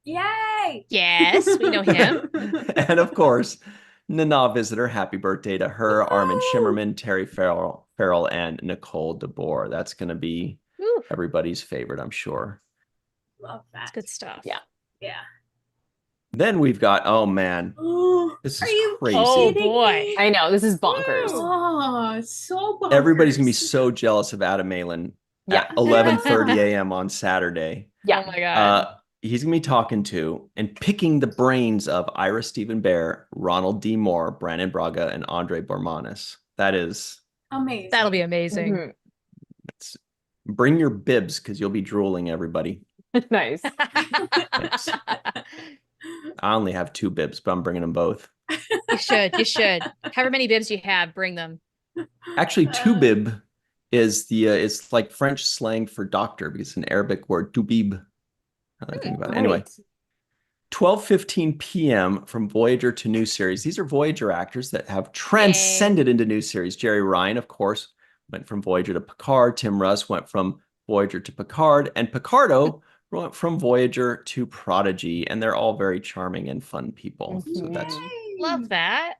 Yay! Yes, we know him. And of course, Nana visitor. Happy birthday to her, Armin Shimmerman, Terry Farrell, and Nicole DeBoer. That's going to be Woo. everybody's favorite, I'm sure. Love That's that. good stuff. Yeah. Yeah. Then we've got, oh man, Oh, this are is you crazy. Oh, kidding boy. me? I know. This is bonkers. Oh, so bonkers. Everybody's going to be so jealous of Adam Malin Yeah. at 11:30 a.m. on Saturday. Yeah. Oh my God. He's going to be talking to and picking the brains of Ira Stephen Bear, Ronald D. Moore, Brandon Braga, and Andre Bormanis. That is, amazing. That'll be amazing. Mhm. bring your bibs because you'll be drooling, everybody. Nice. Thanks. I only have 2 bibs, but I'm bringing them both. You should. You should. However many bibs you have, bring them. Actually, 2 bib is it's like French slang for doctor because it's an Arabic word, toubib. I think about it. Anyway, Right. 12:15 p.m. from Voyager to new series. These are Voyager actors that have transcended into new series. Jerry Ryan, of course, went from Voyager to Picard. Tim Russ went from Voyager to Picard. And Picardo went from Voyager to Prodigy. And they're all very charming and fun people. So that's Love that.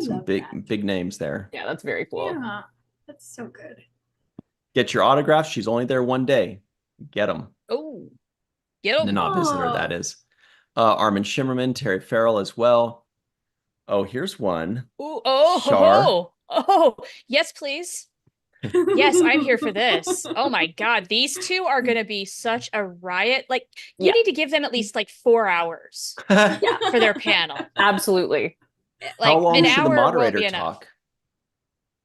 some big names there. Yeah, that's very cool. Yeah, that's so good. Get your autographs. She's only there one day. Get them. Oh, get them. The not visitor, that is. Armin Shimmerman, Terry Farrell as well. Oh, here's one. Ooh, oh, Char. oh, yes, please. Yes, I'm here for this. Oh my God, these two are gonna be such a riot. Like, you need to give them at least like 4 hours for their panel. Absolutely. Like, how long an should the hour moderator won't be enough. talk?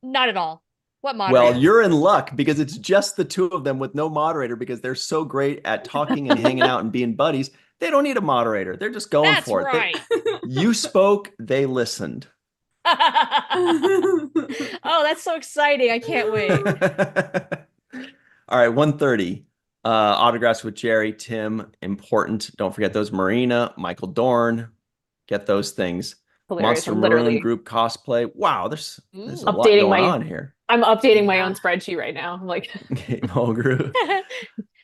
Not at all. What moderator? Well, you're in luck because it's just the two of them with no moderator because they're so great at talking and hanging out and being buddies. They don't need a moderator. They're just going That's for it. right. You spoke, they listened. Oh, that's so exciting. I can't wait. All right, 1:30. Autographs with Jerry, Tim, important. Don't forget those. Marina, Michael Dorn. Get those things. Hilarious. Monster Maroon group cosplay. Wow, there's a lot going on here. I'm updating my own spreadsheet right now. I'm like,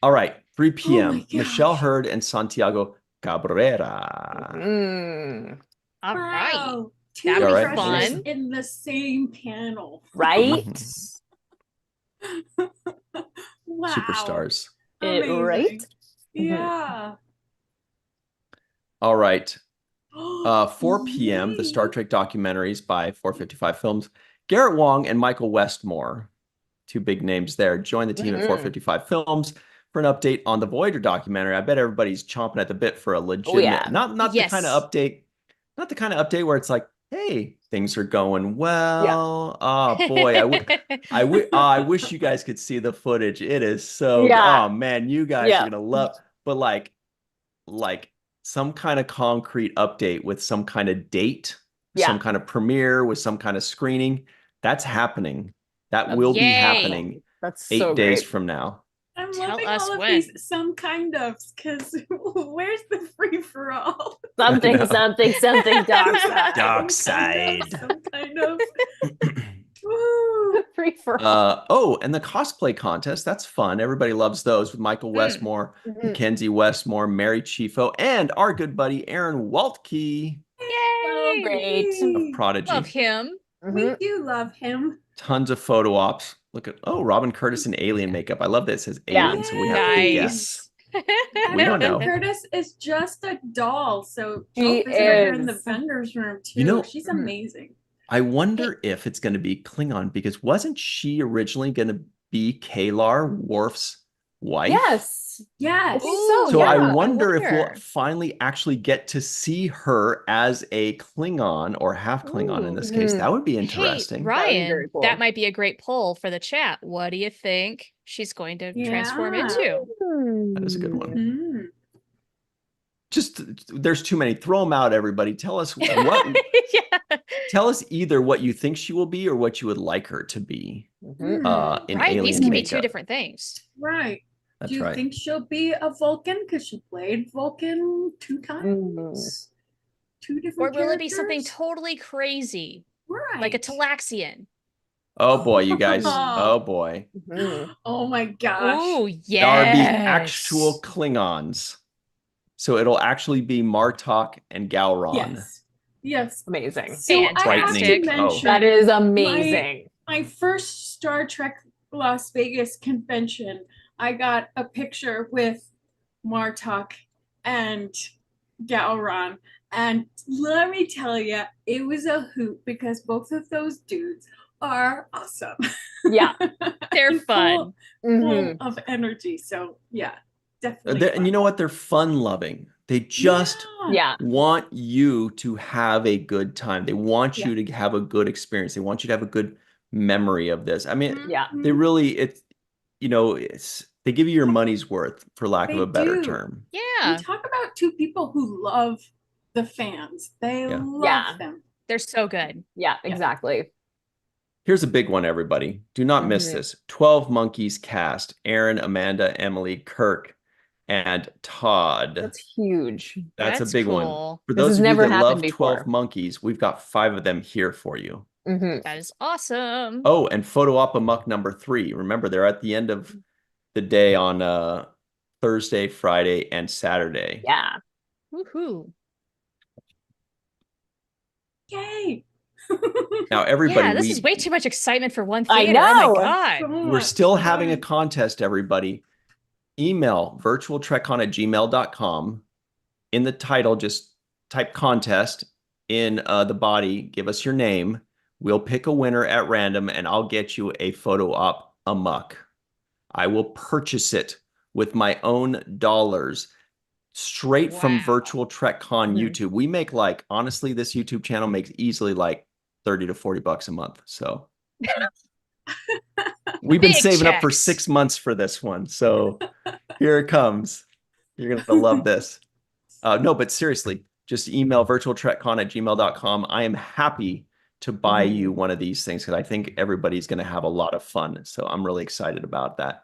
All right, 3 p.m. Oh Michelle Hurd and Santiago Cabrera. All right. Wow. Two That'd be right. fun. in the same panel. right? Wow. Superstars. Amazing. Right? Yeah. All right. 4 p.m. The Star Trek documentaries by 455 Films. Garrett Wong and Michael Westmore, two big names there, join the team at 455 Films for an update on the Voyager documentary. I bet everybody's chomping at the bit for a legitimate, not the kind of update, not the kind of update where it's like, hey, things are going well. Oh boy, I wish you guys could see the footage. It is so oh man, you guys are gonna love, but like some kind of concrete update with some kind of date, some kind of premiere with some kind of screening. That's happening. That will be happening. That's 8 days from now. I'm Tell loving us all of when. these some kind of, because where's the free for all? Something dark side. Dark side. Some kind of. Woo. Free for all. Oh, and the cosplay contest. That's fun. Everybody loves those with Michael Westmore, Mackenzie Westmore, Mary Chieffo, and our good buddy Aaron Waltke. Yay! Great. Of Prodigy. Love him. We do love him. Tons of photo ops. Look at Robin Curtis in alien makeup. I love that it says alien, so we have to guess. We don't know. Robin Curtis is just a doll, so She visit her in the is. vendor's room too. You know- She's amazing. I wonder if it's going to be Klingon because wasn't she originally going to be Kalar, Worf's wife? Yes. Yes. So yeah, I wonder if wonder. we'll finally actually get to see her as a Klingon or half Klingon in this case. That would be interesting. Hey, That would be Ryan, very cool. that might be a great poll for the chat. What do you think she's going to transform Yeah. into? That is a good one. Mm. Just there's too many. Throw them out, everybody. Tell us what. Yeah. Tell us either what you think she will be or what you would like her to be. In Right, alien these can be makeup. two different things. Right. That's Do you right. think she'll be a Vulcan? Because she played Vulcan 2 times. 2 Or different will it be something characters? totally crazy, Right. like a Talaxian? Oh boy, you guys. Oh boy. Oh my gosh. Oh, There yeah. are the actual Klingons. So it'll actually be Martok and Gowron. Yes. Yes. Amazing. So I have to Fantastic. mention That is amazing. my first Star Trek Las Vegas convention. I got a picture with Martok and Gowron. And let me tell you, it was a hoot because both of those dudes are awesome. Yeah. They're fun. Full of energy. So yeah, definitely. And you know what? They're fun loving. They just Yeah. want you to have a good time. They want you to have a good experience. They want you to have a good memory of this. I mean, Yeah. they really, they give you your money's worth, for lack of They a better do. term. Yeah. You talk about two people who love the fans. They love Yeah. them. They're so good. Yeah, exactly. Here's a big one, everybody. Do not miss this. 12 Monkeys cast. Aaron, Amanda, Emily, Kirk, and Todd. That's huge. That's a big one. cool. For This those has of you never that love happened 12 before. monkeys, we've got 5 of them here for you. That is awesome. Oh, and Photo Op Amok number 3. Remember, they're at the end of the day on Thursday, Friday, and Saturday. Yeah. Woohoo. Yay. Now, everybody, Yeah, this is way too much excitement for one I theater. Oh my know. God. So we're much still having a fun. contest, everybody. Email virtualtrekcon@gmail.com. In the title, just type contest. In the body, give us your name. We'll pick a winner at random, and I'll get you a Photo Op Amok. I will purchase it with my own dollars straight from Wow. Virtual Trek Con YouTube. We make like, honestly, this YouTube channel makes easily like 30 to 40 bucks a month. So we've been Big saving up for checks. 6 months for this one. So here it comes. You're going to love this. No, but seriously, just email virtualtrekcon@gmail.com. I am happy to buy you one of these things because I think everybody's going to have a lot of fun. So I'm really excited about that.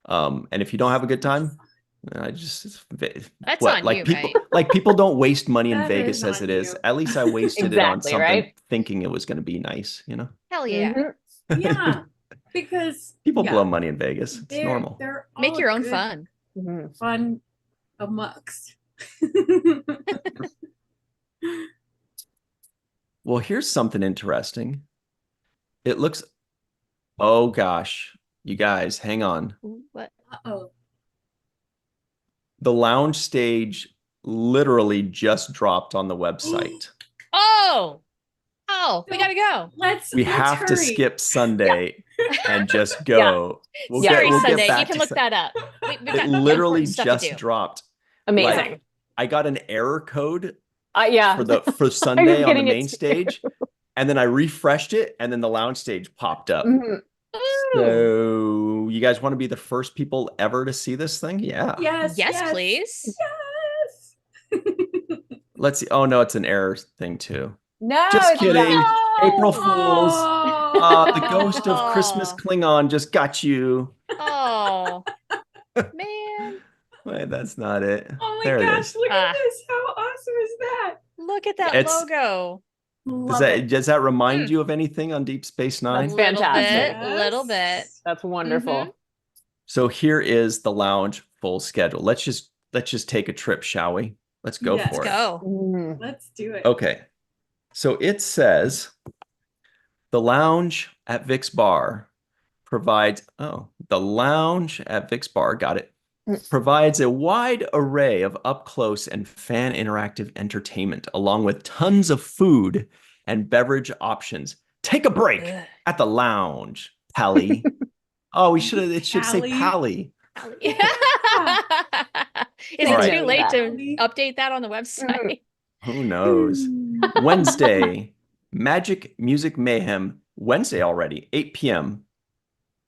And if you don't have a good time, That's what on like you, people right? like people don't waste money in That Vegas is as on it is. you. At least I wasted it on Exactly, something right? thinking it was going to be nice, you know? Hell yeah. Yeah, because People yeah, blow money in Vegas. It's they're- normal. They're Make all your own good, fun. fun amucks. Well, here's something interesting. It looks, oh gosh, you guys, hang on. Ooh, what? Uh-oh. The lounge stage literally just dropped on the website. Oh, we gotta go. Let's have to hurry. skip Sunday and just Yeah. go. Sorry, we'll Sunday. back You can to look Sun- that up. We've got It literally important stuff to just do. dropped. Amazing. Like, I got an error code Yeah. for Sunday on the getting it main too? stage, and then I refreshed it, and then the lounge stage popped up. Mhm. Ooh. So you guys want to be the first people ever to see this thing? Yeah. Yes, please. Yes. Let's see. Oh no, it's an error thing too. No, Just it's kidding. not. April Fools. The Oh. ghost of Christmas Klingon just got you. Oh, man. Wait, that's not it. Oh my There it gosh, is. look at this. How awesome is that? Look at that It's- logo. Love it. Does that remind you of anything on Deep Space Nine? That's fantastic. Little bit. That's wonderful. So here is the lounge full schedule. Let's just take a trip, shall we? Let's go Yes. for Let's it. go. Mhm. Let's do it. Okay. So it says the lounge at Vic's Bar provides, the lounge at Vic's Bar, got it, provides a wide array of up-close and fan interactive entertainment, along with tons of food and beverage options. Take a break Ugh. at the lounge, Pally. Oh, it should say Pally. Pally. Is All it right. too late to Pally. update that on the website? Who knows? Wednesday, Magic Music Mayhem, Wednesday already, 8 p.m.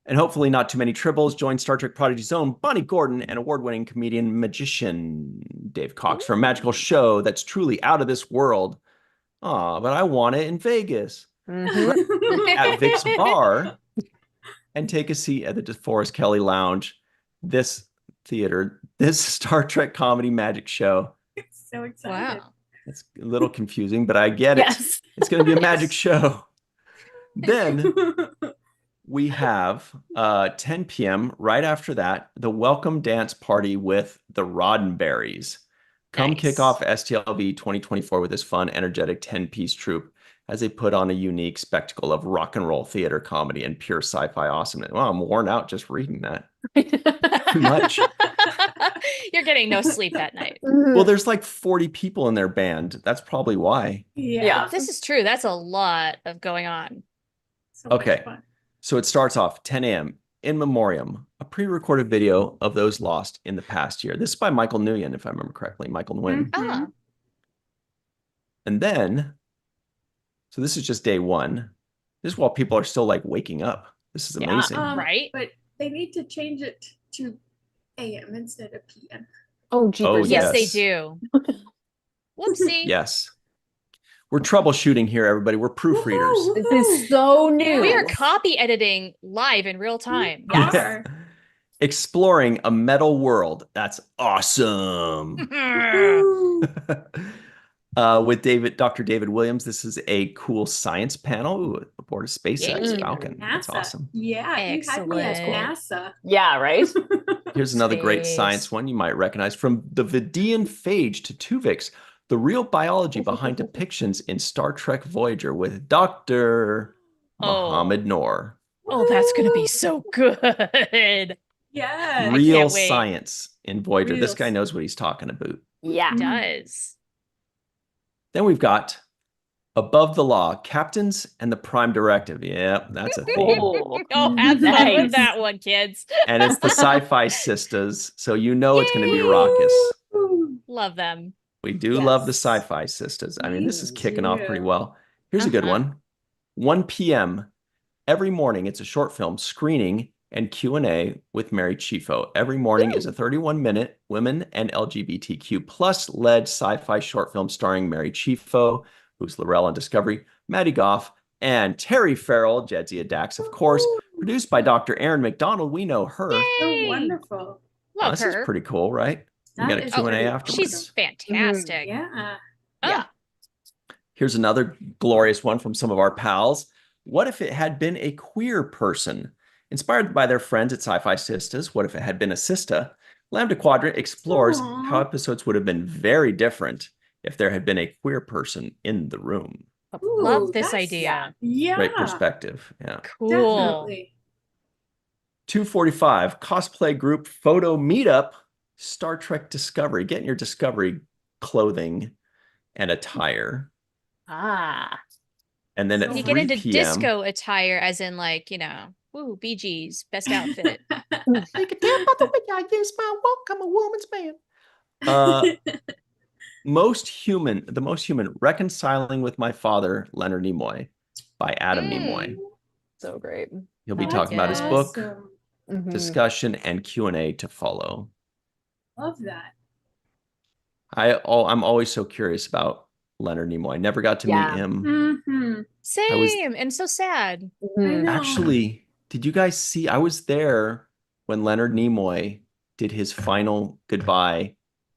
And hopefully not too many tribbles. Join Star Trek Prodigy's own Bonnie Gordon and award-winning comedian magician Dave Cox for a magical show that's truly out of this world. Aw, but I want it in Vegas. At Vic's Bar and take a seat at the DeForest Kelly Lounge. This Star Trek comedy magic show. So excited. Wow. It's a little confusing, but I get it. Yes. It's going to be a magic show. Then we have 10 p.m. right after that, the welcome dance party with the Roddenberries. Come Nice. kick off STLV 2024 with this fun, energetic 10-piece troupe as they put on a unique spectacle of rock and roll theater comedy and pure sci-fi awesomeness. Well, I'm worn out just reading that. Too much. You're getting no sleep that night. Well, there's like 40 people in their band. That's probably why. Yeah. This is true. That's a lot of going on. So much Okay. fun. So it starts off 10 a.m. in memoriam, a pre-recorded video of those lost in the past year. This is by Michael Nguyen, if I remember correctly. Michael Nguyen. Ah, And then, so this is just day one. This is while people are still like waking up. This is Yeah. amazing. right? But they need to change it to AM instead of PM. Oh, jeepers. Yes, yes. they do. Whoopsie. Yes. We're troubleshooting here, everybody. We're proofreaders. Woohoo, This woohoo. is so new. We are copy editing live in real time. We are. Exploring a metal world. That's awesome. With Dr. David Williams, this is a cool science panel aboard a SpaceX Yay. Falcon. That's NASA. awesome. Yeah, you had me at Excellent. NASA. Yeah, right? Here's another great Space. science one you might recognize. From the Vidian phage to Tuvix, the real biology behind depictions in Star Trek Voyager with Dr. Mohammed Noor. Oh, that's going to be so good. Yes. Real can't wait. science in Voyager. This Real guy knows what he's talking about. Yeah. It does. Then we've got Above the Law, Captains and the Prime Directive. Yeah, that's a theme. Oh, Oh, have fun Nice. with that one, kids. And it's the Sci-Fi Sisters, so you know it's going to be raucous. Love them. We do love the Yes. Sci-Fi Sisters. I mean, this is Me kicking off pretty too. well. Here's a good Uh-huh. one. 1 p.m. every morning. It's a short film screening and Q&A with Mary Chieffo. Every morning is a 31-minute women and LGBTQ plus led sci-fi short film starring Mary Chieffo, who's Laurel on Discovery, Maddie Goff, and Terry Farrell, Jadzia Dax, of course, produced by Dr. Erin McDonald. We know her. So Yay. wonderful. Love This her. is pretty cool, right? We That got a is Q&A pretty afterwards. She's fantastic. Yeah. Yeah. Here's another glorious one from some of our pals. What if it had been a queer person? Inspired by their friends at Sci-Fi Sisters, what if it had been a sister? Lambda Quadrant explores Aw. how episodes would have been very different if there had been a queer person in the room. Love Ooh, this that's- idea. Yeah. Great perspective. Yeah. Cool. Definitely. 245 cosplay group photo meetup, Star Trek Discovery. Getting your Discovery clothing and attire. Ah. And then at You 3 get into p.m. disco attire, as in, like, woo, Bee Gees, best outfit. You can tell by the way I use my walk, I'm a woman's man. Most Human, Reconciling with My Father, Leonard Nimoy, by Adam Nimoy. So great. He'll be Oh, talking about his yes. book, Awesome. Mhm. discussion, and Q&A to follow. Love that. I'm always so curious about Leonard Nimoy. I never got to Yeah. meet him. Mm-hmm. Same. And so sad. Mhm. know. Actually, did you guys see? I was there when Leonard Nimoy did his final goodbye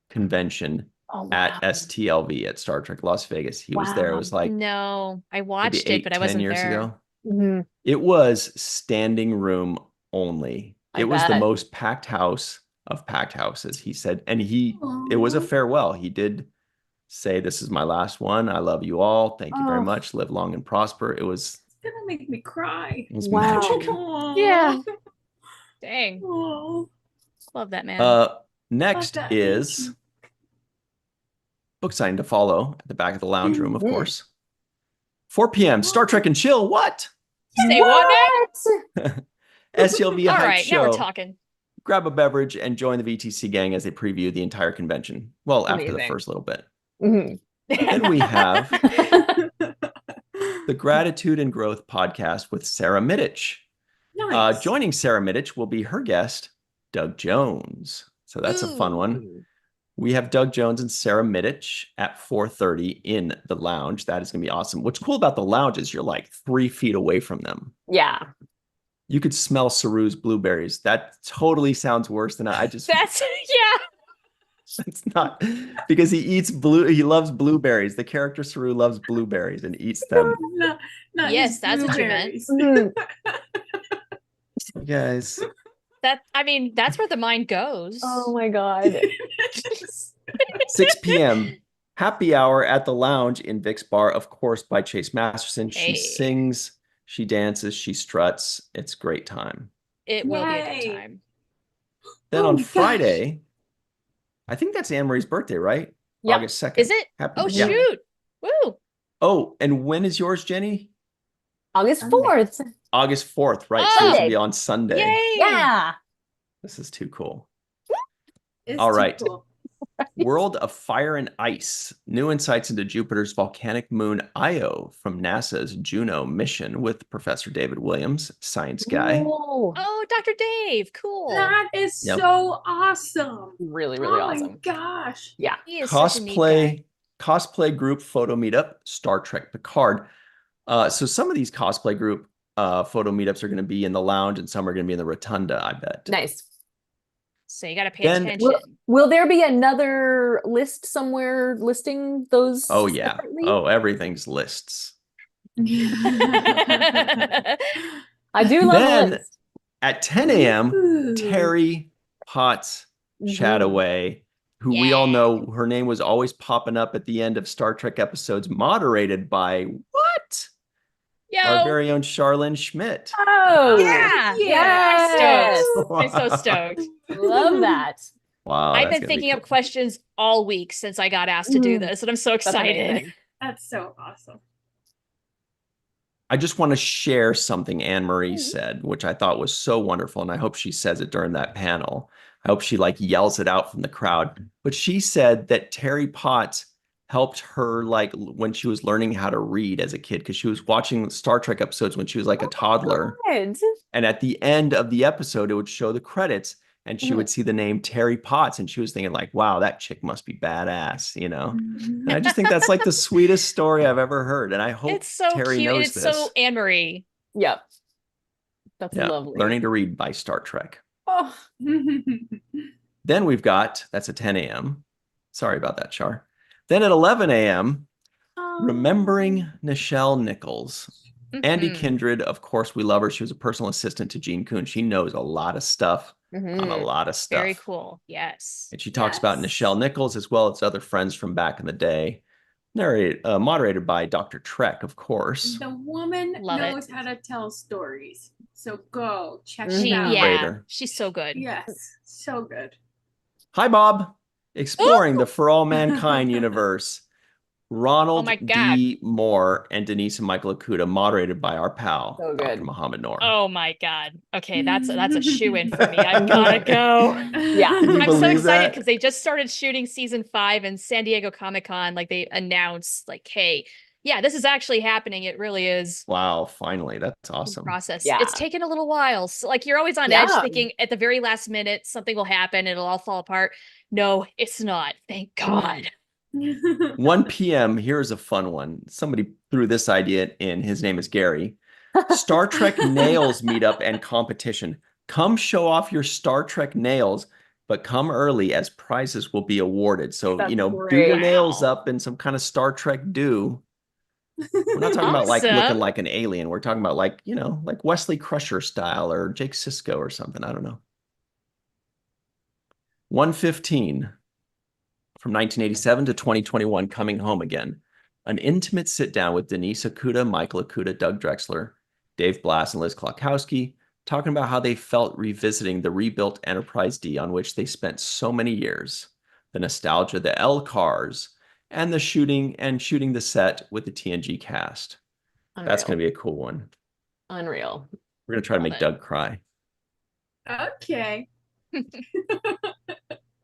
convention Oh, at wow. STLV at Star Trek Las Vegas. He was there. It Wow. was like No, I maybe watched 8, it, but I 10 wasn't years there. ago. Mhm. It was standing room only. I It was the bet. most packed house of packed houses, he said. And it was a Aw. farewell. He did say, "This is my last one. I love you all. Thank you very Oh. much. Live long and prosper." It was It's gonna make me cry. Wow. magic. Aw. Yeah. Dang. Aw. Love that man. Next that is book signing to follow at the back of the lounge room, of Mhm. course. 4 p.m. Star Trek and Chill. What? Say what now? STLV All Hype right, now we're Show. talking. Grab a beverage and join the VTC gang as they preview the entire convention. Well, after the Amazing. first little bit. Mhm. Then we have the Gratitude and Growth podcast with Sarah Middich. Nice. Joining Sarah Middich will be her guest, Doug Jones. So that's a fun one. We have Doug Jones and Sarah Middich at 4:30 in the lounge. That is going to be awesome. What's cool about the lounge is you're like 3 feet away from them. Yeah. You could smell Saru's blueberries. That totally sounds worse than I just. That's yeah. It's not because he loves blueberries. The character Saru loves blueberries and eats them. Not Yes, his that's what you meant. blueberries. Mhm. You guys. That's where the mind goes. Oh my God. 6 p.m. Happy hour at the lounge in Vic's Bar, of course, by Chase Masterson. Hey. She sings, she dances, she struts. It's a great time. It will be a Yay. good time. Then Oh on my gosh. Friday, I think that's Anne Marie's birthday, right? Yep. August 2nd. Is it? Happy, Oh yeah. shoot. Woo. Oh, and when is yours, Jenny? August Sunday. 4th. August 4th, right? Oh. So this will Sunday. be on Sunday. Yay. Yeah. This is too cool. It's All too right. cool. World of Fire and Ice. New insights into Jupiter's volcanic moon Io from NASA's Juno mission with Professor David Williams, science guy. Whoa. Oh, Dr. Dave. Cool. That is Yep. so awesome. Really, really Oh awesome. my gosh. Yeah. He is such a neat guy. Cosplay group photo meetup, Star Trek Picard. So some of these cosplay group photo meetups are going to be in the lounge and some are going to be in the rotunda, I bet. Nice. So you got to pay Then- attention. Will there be another list somewhere listing those Oh yeah. separately? Oh, everything's lists. I do love Then- lists. At 10 a.m., Ooh. Terry Potts Chataway, who we all know her name was always popping up at the end of Star Trek episodes, moderated by what? Our Yo, very own Charlene Schmidt. Oh, yeah. yes. I'm so stoked. Love that. Wow. I've that's been gonna be thinking cool. of questions all week since I got asked to do this, and I'm so That's excited. amazing. That's so awesome. I just want to share something Anne Marie said, which I thought was so wonderful, and I hope she says it during that panel. I hope she like yells it out from the crowd. But she said that Terry Potts helped her like when she was learning how to read as a kid, because she was watching Star Trek episodes when she was like a toddler. Good. And at the end of the episode, it would show the credits and she would see the name Terry Potts. And she was thinking like, wow, that chick must be badass, you know? And I just think that's like the sweetest story I've ever heard. And I hope It's so Terry cute. And knows it's this. so Anne Marie. Yep. That's Yeah, lovely. Learning to Read by Star Trek. Oh, Then we've got, that's at 10 a.m. Sorry about that, Char. Then at 11 a.m., Remembering Nichelle Nichols. Andy Mhm. Kindred, of course, we love her. She was a personal assistant to Gene Kuhn. She knows a lot of stuff on a lot of stuff. Very cool. Yes. And she talks about Nichelle Nichols as well as other friends from back in the day. Moderated by Dr. Trek, of course. The woman Love it. knows how to tell stories. So go check She, it out. yeah, Raider. she's so good. Yes, so good. Hi, Bob. Exploring the For All Mankind universe. Ronald my God. D. Moore and Denise and Michael Okuda, moderated by our pal, So Dr. good. Muhammad Noor. Oh my God. Okay, that's a shoe-in for me. I've gotta go. Yeah. Can you I'm so believe excited that? because they just started shooting season 5 in San Diego Comic-Con. Like they announced, like, hey, yeah, this is actually happening. It really is. Wow, finally. That's awesome. Process. Yeah. It's taken a little while. So, like, you're always on edge thinking at the very last minute something will happen, it'll all fall apart. No, it's not. Thank God. 1 p.m. Here's a fun one. Somebody threw this idea in. His name is Gary. Star Trek nails meetup and competition. Come show off your Star Trek nails, but come early as prizes will be awarded. So, That's do your great. nails Wow. up in some kind of Star Trek do. We're not talking about like looking Awesome. like an alien. We're talking about like, like Wesley Crusher style or Jake Sisko or something. I don't know. 1:15 from 1987 to 2021, Coming Home Again. An intimate sit down with Denise Okuda, Michael Okuda, Doug Drexler, Dave Blass, and Liz Klokowski, talking about how they felt revisiting the rebuilt Enterprise D on which they spent so many years, the nostalgia, the L cars, and the shooting the set with the TNG cast. Unreal. That's going to be a cool one. Unreal. We're going to try to Love make it. Doug cry. Okay.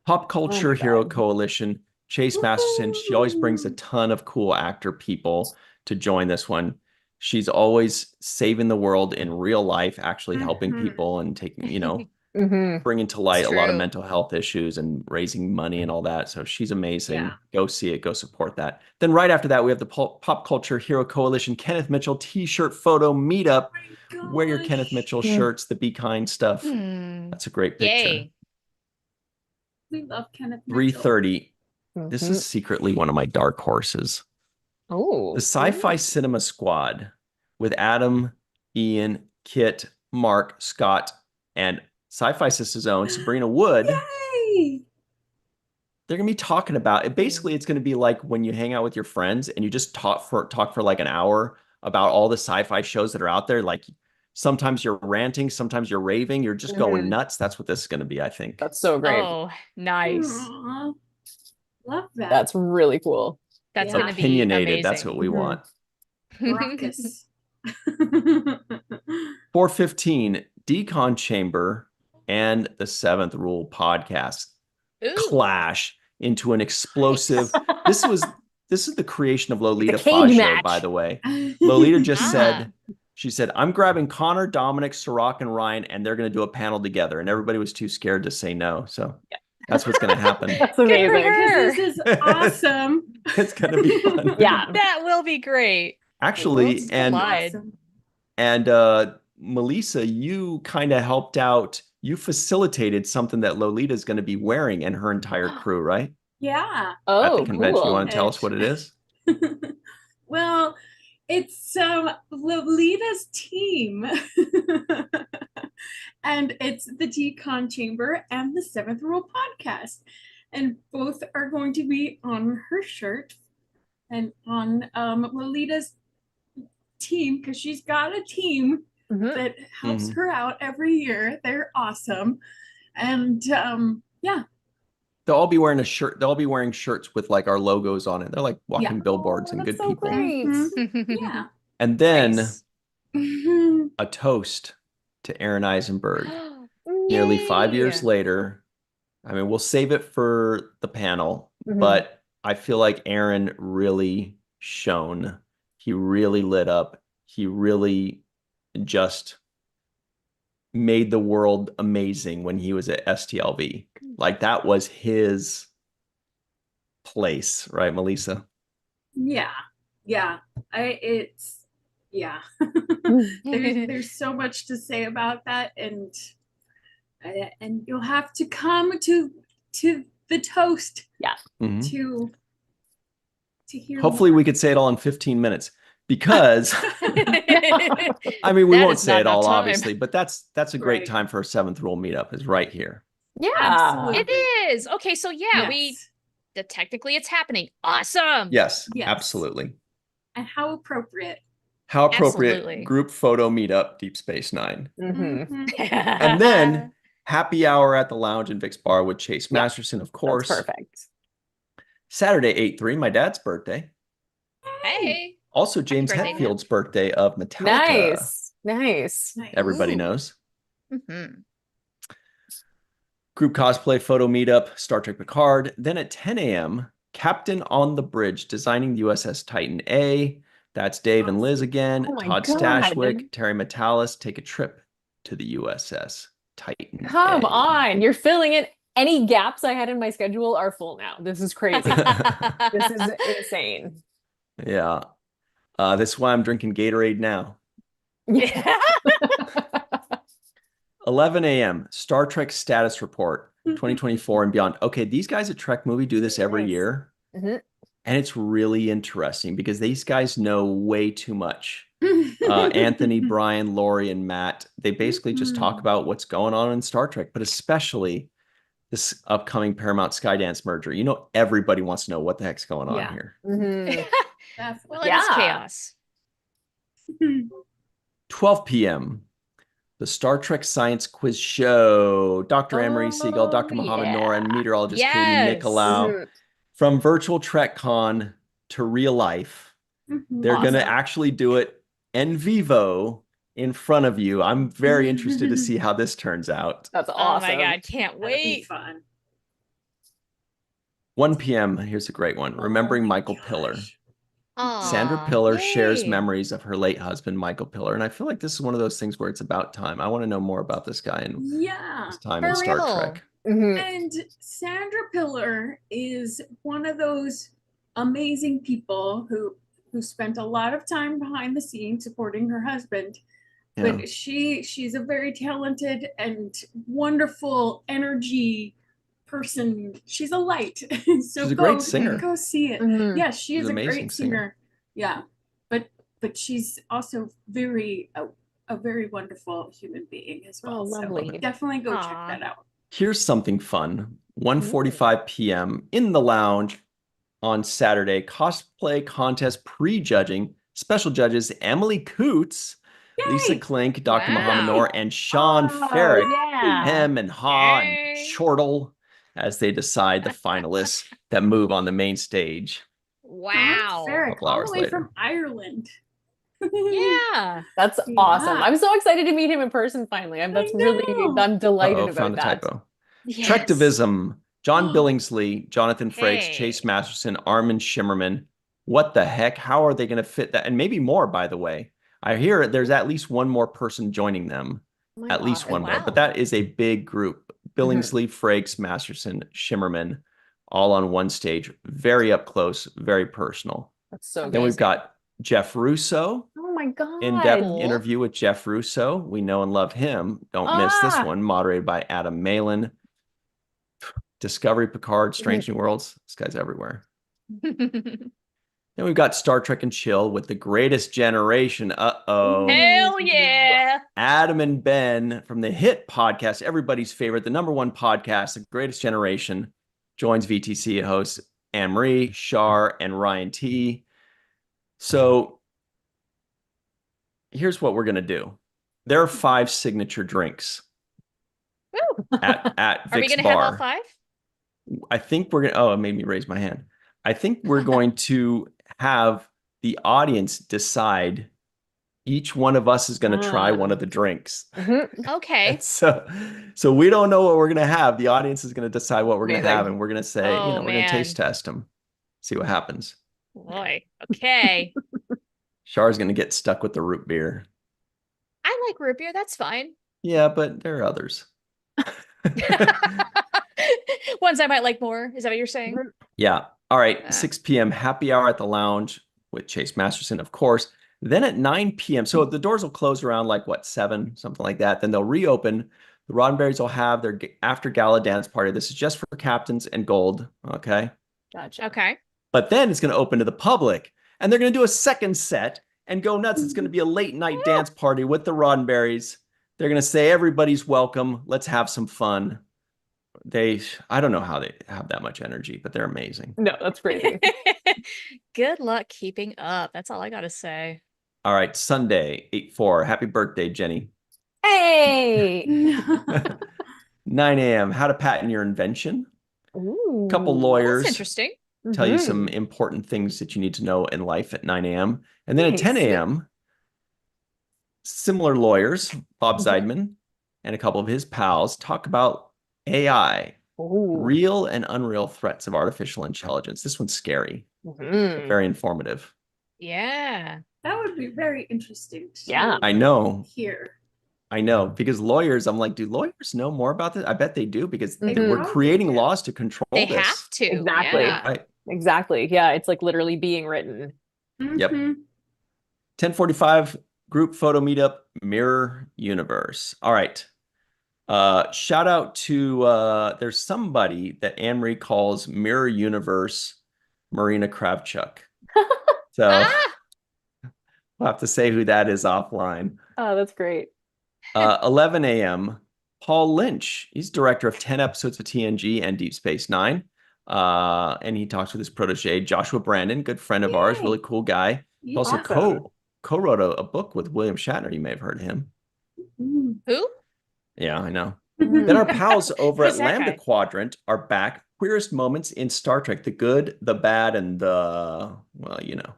Pop Culture my Hero God. Coalition, Chase Masterson. She always brings a ton of cool actor people to join this one. She's always saving the world in real life, actually helping people and taking, bringing to light a lot of True. mental health issues and raising money and all that. So she's amazing. Yeah. Go see it. Go support that. Then right after that, we have the Pop Culture Hero Coalition Kenneth Mitchell t-shirt photo meetup. Wear your Kenneth Mitchell shirts, the Be Kind stuff. That's a great picture. Yay. We love Kenneth Mitchell. 3:30. This is secretly one of my dark horses. Oh. The Sci-Fi Cinema Squad with Adam, Ian, Kit, Mark, Scott, and Sci-Fi Sisters' own Sabrina Wood. Yay! They're gonna be talking about it. Basically, it's gonna be like when you hang out with your friends and you just talk for like an hour about all the sci-fi shows that are out there. Like sometimes you're ranting, sometimes you're raving, you're just going nuts. That's what this is gonna be, I think. That's so great. Oh, nice. Aw. Love that. That's really cool. That's Yeah. gonna be Opinionated. amazing. That's what we want. raucous. 4:15, Decon Chamber and the Seventh Rule podcast Ooh. clash into an explosive. This is the creation of Lolita The cage Fascio, match. by the way. Lolita just Ah. said, she said, I'm grabbing Connor, Dominic, Sirach, and Ryan, and they're going to do a panel together. And everybody was too scared to say no. So that's what's going to happen. That's for amazing. her. This is awesome. It's going to be fun. Yeah. That will be great. Actually, Worlds and collide. Awesome. and Melissa, you kind of helped out you facilitated something that Lolita's going to be wearing and her entire crew, right? Yeah. At the Oh, convention. You cool. want to tell us what it is? Well, it's Lolita's team. And it's the Decon Chamber and the Seventh Rule podcast. And both are going to be on her shirt and on Lolita's team, because she's got a team that helps her out every year. They're awesome. And yeah. They'll all be wearing a shirt. They'll all be wearing shirts with like our logos on it. They're like walking billboards and good so people. Great. Yeah. And then Nice. a toast to Aaron Eisenberg. Nearly 5 years later. I mean, we'll save it for the panel, but I feel like Aaron really shone. He really lit up. He really just made the world amazing when he was at STLV. Like that was his place, right, Melissa? Yeah. There's so much to say about that, and you'll have to come to the toast. Yeah. To hear. Hopefully more. we could say it all in 15 minutes because I mean we won't say it all obviously, but that's a great time for a Seventh Rule meetup is right here. Yeah. Absolutely. It is. Okay, so yeah, technically it's happening. Awesome. Yes, absolutely. And how appropriate. How appropriate. Absolutely. Group photo meetup, Deep Space Nine. And And then happy hour at the lounge in Vic's Bar with Chase Masterson, of course. That's perfect. Saturday, 8/3, my dad's birthday. Hey. Also James birthday, Hetfield's birthday of Metallica. Nice. Everybody knows. Mm-hmm. Group cosplay photo meetup, Star Trek Picard. Then at 10 a.m., Captain on the Bridge, designing the USS Titan A. That's Dave and Liz again. Oh my Todd God. Stashwick, Terry Metalis take a trip to the USS Titan Come A. on. You're filling in. Any gaps I had in my schedule are full now. This is crazy. This is insane. Yeah. This is why I'm drinking Gatorade now. Yeah. 11 a.m. Star Trek status report 2024 and beyond. Okay, these guys at Trek Movie do this every year. And it's really interesting because these guys know way too much. Anthony, Brian, Lori, and Matt, they basically just talk about what's going on in Star Trek, but especially this upcoming Paramount Skydance merger. You know, everybody wants to know what the heck's going on here. Well, it is chaos. 12 p.m. The Star Trek Science Quiz Show. Dr. Anne-Marie Siegel, Dr. Mohammed Noor, and meteorologist Katie Nicolau. From virtual TrekCon to real life. They're going to actually do it en vivo in front of you. I'm very interested to see how this turns out. That's awesome. Oh my God, can't wait. Fun. 1 p.m. Here's a great one. Remembering Michael Piller. Sandra Piller shares memories of her late husband, Michael Piller. And I feel like this is one of those things where it's about time. I want to know more about this guy and his time in Star Trek. And Sandra Piller is one of those amazing people who spent a lot of time behind the scenes supporting her husband. But she's a very talented and wonderful energy person. She's a light. So she's a great singer. Go see it. Yes, she is a great singer. Yeah. But she's also a very wonderful human being as well. Oh, lovely. So definitely go check that out. Here's something fun. 1:45 p.m. in the lounge on Saturday. Cosplay contest pre-judging. Special judges Emily Coots, Lisa Klink, Dr. Mohammed Noor, and Sean Ferrick. Hem and Ha and Chortle as they decide the finalists that move on the main stage. Wow. Ferrick, all the way from Ireland. Yeah. That's awesome. I'm so excited to meet him in person finally. I'm delighted about that. Typo. Yes. Trektivism. John Billingsley, Jonathan Frakes, Chase Masterson, Armin Shimmerman. What the heck? How are they going to fit that? And maybe more, by the way. I hear there's at least one more person joining them. Least one more. But that is a big group. Billingsley, Frakes, Masterson, Shimmerman, all on one stage. Very up close, very personal. That's so good. Then we've got Jeff Russo. Oh my God. In-depth Cool. interview with Jeff Russo. We know and love him. Don't miss this one. Moderated by Adam Malin. Discovery, Picard, Strange New Worlds. This guy's everywhere. Then we've got Star Trek and Chill with The Greatest Generation. Uh-oh. Hell yeah. Adam and Ben from the hit podcast, everybody's favorite, the #1 podcast, The Greatest Generation, joins VTC hosts Anne-Marie, Shar, and Ryan T. So here's what we're going to do. There are 5 signature drinks at Are we Vic's going to have all Bar. 5? I think we're going to, oh, it made me raise my hand. I think we're going to have the audience decide. Each one of us is going to try one of the drinks. Okay. So we don't know what we're going to have. The audience is going to decide what we're going to have, and we're going to say, Oh, we're going to taste man. test them, see what happens. Boy. Okay. Char's going to get stuck with the root beer. I like root beer. That's fine. Yeah, but there are others. Ones I might like more. Is that what you're saying? Yeah. All right. 6 p.m. happy hour at the lounge with Chase Masterson, of course. Then at 9 p.m. So the doors will close around 7, something like that. Then they'll reopen. The Roddenberrys will have their after gala dance party. This is just for captains and gold. Okay. Gotcha. Okay. But then it's going to open to the public, and they're going to do a second set and go nuts. It's going to be a late night dance party with the Roddenberrys. They're going to say, everybody's welcome. Let's have some fun. I don't know how they have that much energy, but they're amazing. No, that's crazy. Good luck keeping up. That's all I got to say. All right. Sunday, 8/4. Happy birthday, Jenny. Hey. 9 a.m. How to patent your invention. Ooh. Couple lawyers. That's interesting. Tell you some important things that you need to know in life at 9 a.m. And then at 10 a.m., similar lawyers, Bob Zeidman and a couple of his pals, talk about AI, real and unreal threats of artificial intelligence. This one's scary, but very informative. Yeah. That would be very interesting to I know. hear. I know, because lawyers, I'm like, do lawyers know more about this? I bet they do, because They we're probably creating laws to control They this. have to. Exactly. Yeah. Right. Exactly. Yeah, it's like literally being written. Yep. 10:45 group photo meetup, Mirror Universe. All right. Shout out to there's somebody that Anne-Marie calls Mirror Universe Marina Kravchuk. So we'll have to say who that is offline. Oh, that's great. 11 a.m. Paul Lynch. He's director of 10 episodes of TNG and Deep Space Nine. And he talks with his protege, Joshua Brandon, good friend of ours, really cool guy. He also co-wrote a book with William Shatner. You may have heard of him. Who? Yeah, I know. Then our pals over at Who's that Lambda guy? Quadrant are back. Queerest moments in Star Trek: the good, the bad, and the, well, you know.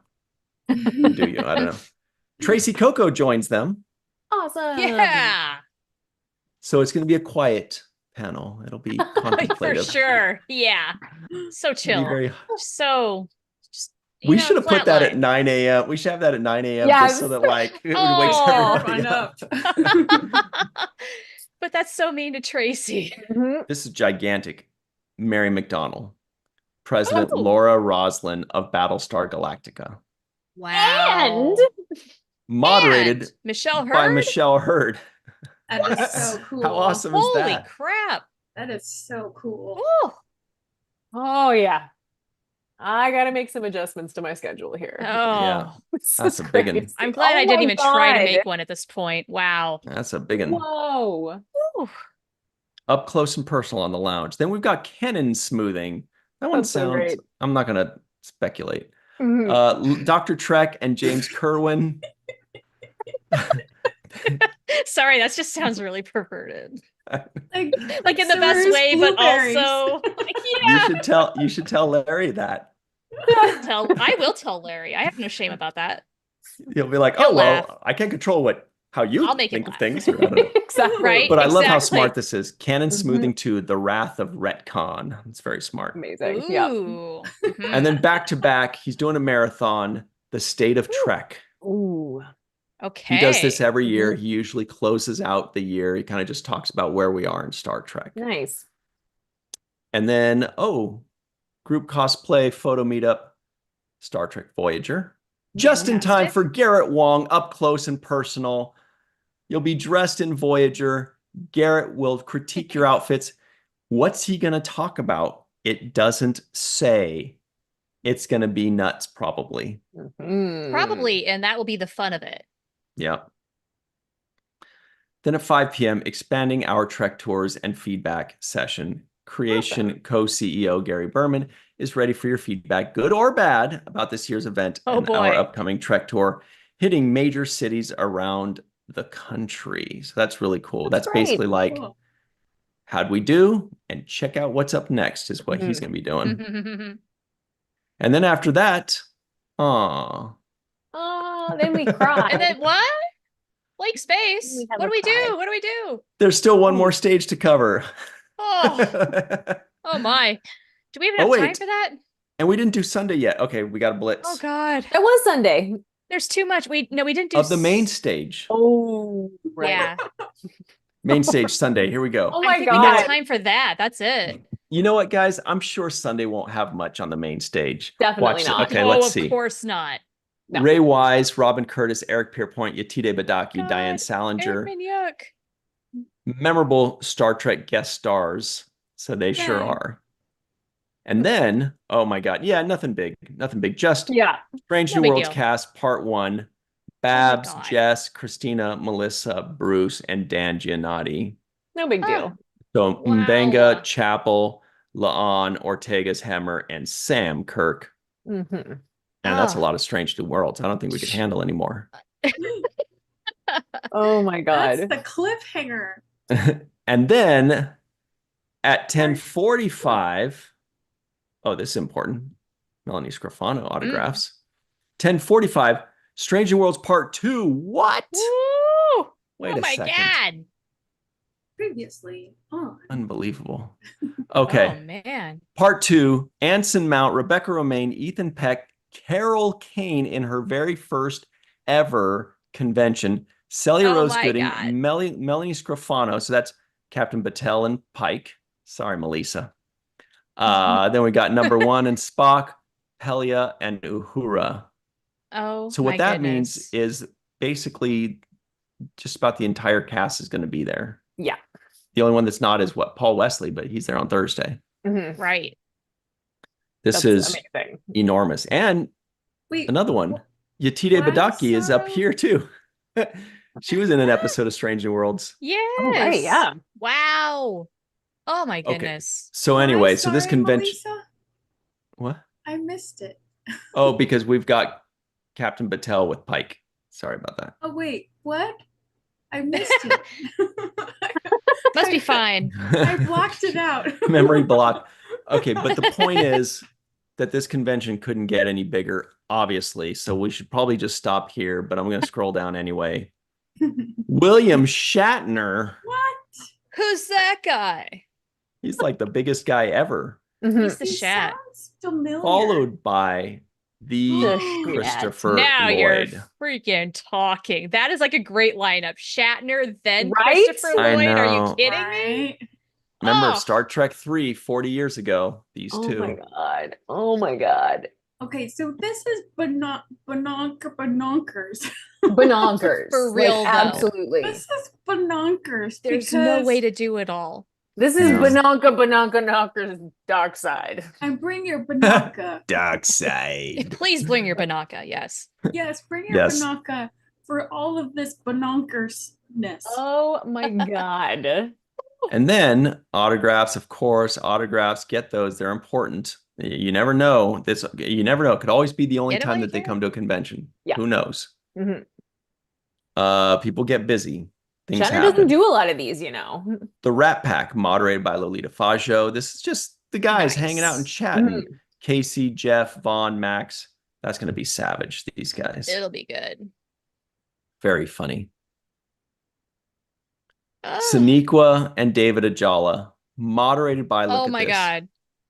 Do you? I don't know. Tracy Coco joins them. Awesome. Yeah. So it's going to be a quiet panel. It'll be For contemplative. sure. Yeah. So It'll chill. be very... So just We should have put that at flatline. 9 a.m. We should have that at 9 a.m. Yeah, just so that it wakes Oh, everybody up. But that's so mean to Tracy. This is gigantic. Mary McDonnell, President Oh. Laura Roslin of Battlestar Galactica. Wow. And Moderated And Michelle Hurd. by Michelle Hurd. That is so cool. How awesome is Holy that? crap. That is so cool. Ooh. oh yeah. I gotta make some adjustments to my schedule here. Oh. Yeah, This that's is a big one. crazy. I'm glad Oh I didn't my even try to God. make one at this point. Wow. That's a big one. Whoa. Ooh. Up close and personal on the lounge. Then we've got Kennen smoothing. That one That's so sounds, great. I'm not going to speculate. Mhm. Dr. Trek and James Kerwin. Sorry, that just sounds really perverted. Like In the best Sir's way, but blueberries. also You should tell Larry that. I will tell Larry. I have no shame about that. He'll be like, He'll oh, well, laugh. I can't control how you I'll make him think of laugh. things. Or, I don't know. Exactly. Right? But I love how Exactly. smart this is. Canon smoothing to The Wrath of Retcon. It's very smart. Amazing. Yeah. Ooh. Mhm. And then back to back, he's doing a marathon, The State of Trek. Ooh. Okay. He does this every year. He usually closes out the year. He kind of just talks about where we are in Star Trek. Nice. And then, group cosplay, photo meetup, Star Trek Voyager. Just in time Fantastic. for Garrett Wong up close and personal. You'll be dressed in Voyager. Garrett will critique your outfits. What's he going to talk about? It doesn't say. It's going to be nuts, probably. Probably, and that will be the fun of it. Yeah. Then at 5 p.m., expanding our Trek tours and feedback session. Creation co-CEO Gary Berman is ready for your feedback, good or bad, about this year's event and our upcoming Trek tour, hitting major cities around the country. So that's really cool. That's basically like, how'd we do? And check out what's up next is what he's going to be doing. And then after that, then we cry. And then what? Blank space. What do we do? What do we do? There's still one more stage to cover. Oh, oh my. Do we even have time for that? And we didn't do Sunday yet. Okay, we got a blitz. Oh God. It was Sunday. There's too much. We didn't do of the main stage. Oh, right. Yeah. Main stage Sunday. Here we go. Oh my God. We got time for that. That's it. You know what, guys? I'm sure Sunday won't have much on the main stage. Definitely not. Okay, let's see. Of course not. No. Ray Wise, Robin Curtis, Eric Pierpoint, Yetide Badaki, Diane Salinger. Memorable Star Trek guest stars. So they sure are. And then, oh my God. Yeah, nothing big. Nothing big. Just Strange New Worlds cast part 1. Babs, Jess, Christina, Melissa, Bruce, and Dan Giannotti. No big deal. So Mbenga, Chapel, La'an, Ortega's Hemmer, and Sam Kirk. And that's a lot of Strange New Worlds. I don't think we could handle anymore. Oh my God. That's the cliffhanger. And then at 10:45, oh, this is important. Melanie Scrofano autographs. 10:45, Strange New Worlds Part 2. What? Woo! Wait a second. God. Previously on. Unbelievable. Okay. Oh man. Part 2, Anson Mount, Rebecca Romaine, Ethan Peck, Carol Kane in her very first ever convention, Celia Rose Gooding, Melanie Scrofano. So that's Captain Battelle and Pike. Sorry, Melissa. Then we got number 1 and Spock, Pelia, and Uhura. Oh, so what that means is basically just about the entire cast is going to be there. Yeah. The only one that's not is Paul Wesley, but he's there on Thursday. Right. This is amazing. Enormous. And another one, Yetide Badaki is up here too. She was in an episode of Strange New Worlds. Yes. Oh, right, yeah. Wow. Oh my goodness. Okay. So anyway, so this convention. Melissa? What? I missed it. Oh, because we've got Captain Battelle with Pike. Sorry about that. Oh wait, what? I missed it. Must be fine. I blocked it out. Memory block. Okay, but the point is that this convention couldn't get any bigger, obviously. So we should probably just stop here, but I'm going to scroll down anyway. William Shatner. What? Who's that guy? He's like the biggest guy ever. He's the Shat. Familiar. Followed by the Christopher now Lloyd. You're freaking talking. That is like a great lineup. Shatner, then Right? Christopher Lloyd. Are you kidding me? Remember Star Trek 3, 40 years ago. These two. Oh my God. Oh my God. Okay, so this is banonkers. Banonkers. For real, like, absolutely. This is banonkers. There's no way to do it all. This is Banonka dark side. And bring your banaka. Dark side. Please bring your banaka, yes. Yes, bring your banaka for all of this banonkersness. Oh my God. And then autographs, of course, autographs, get those. They're important. You never know. You never know. It could always be the only time that they come to a convention. Yeah. Who knows? People get busy. Things Shatner happen. doesn't do a lot of these, you know. The Rat Pack, moderated by Lolita Faggio. This is just the guys hanging out and chatting. Casey, Jeff, Vaughn, Max. That's going to be savage, these guys. It'll be good. Very funny. Sonequa and David Ajala, moderated by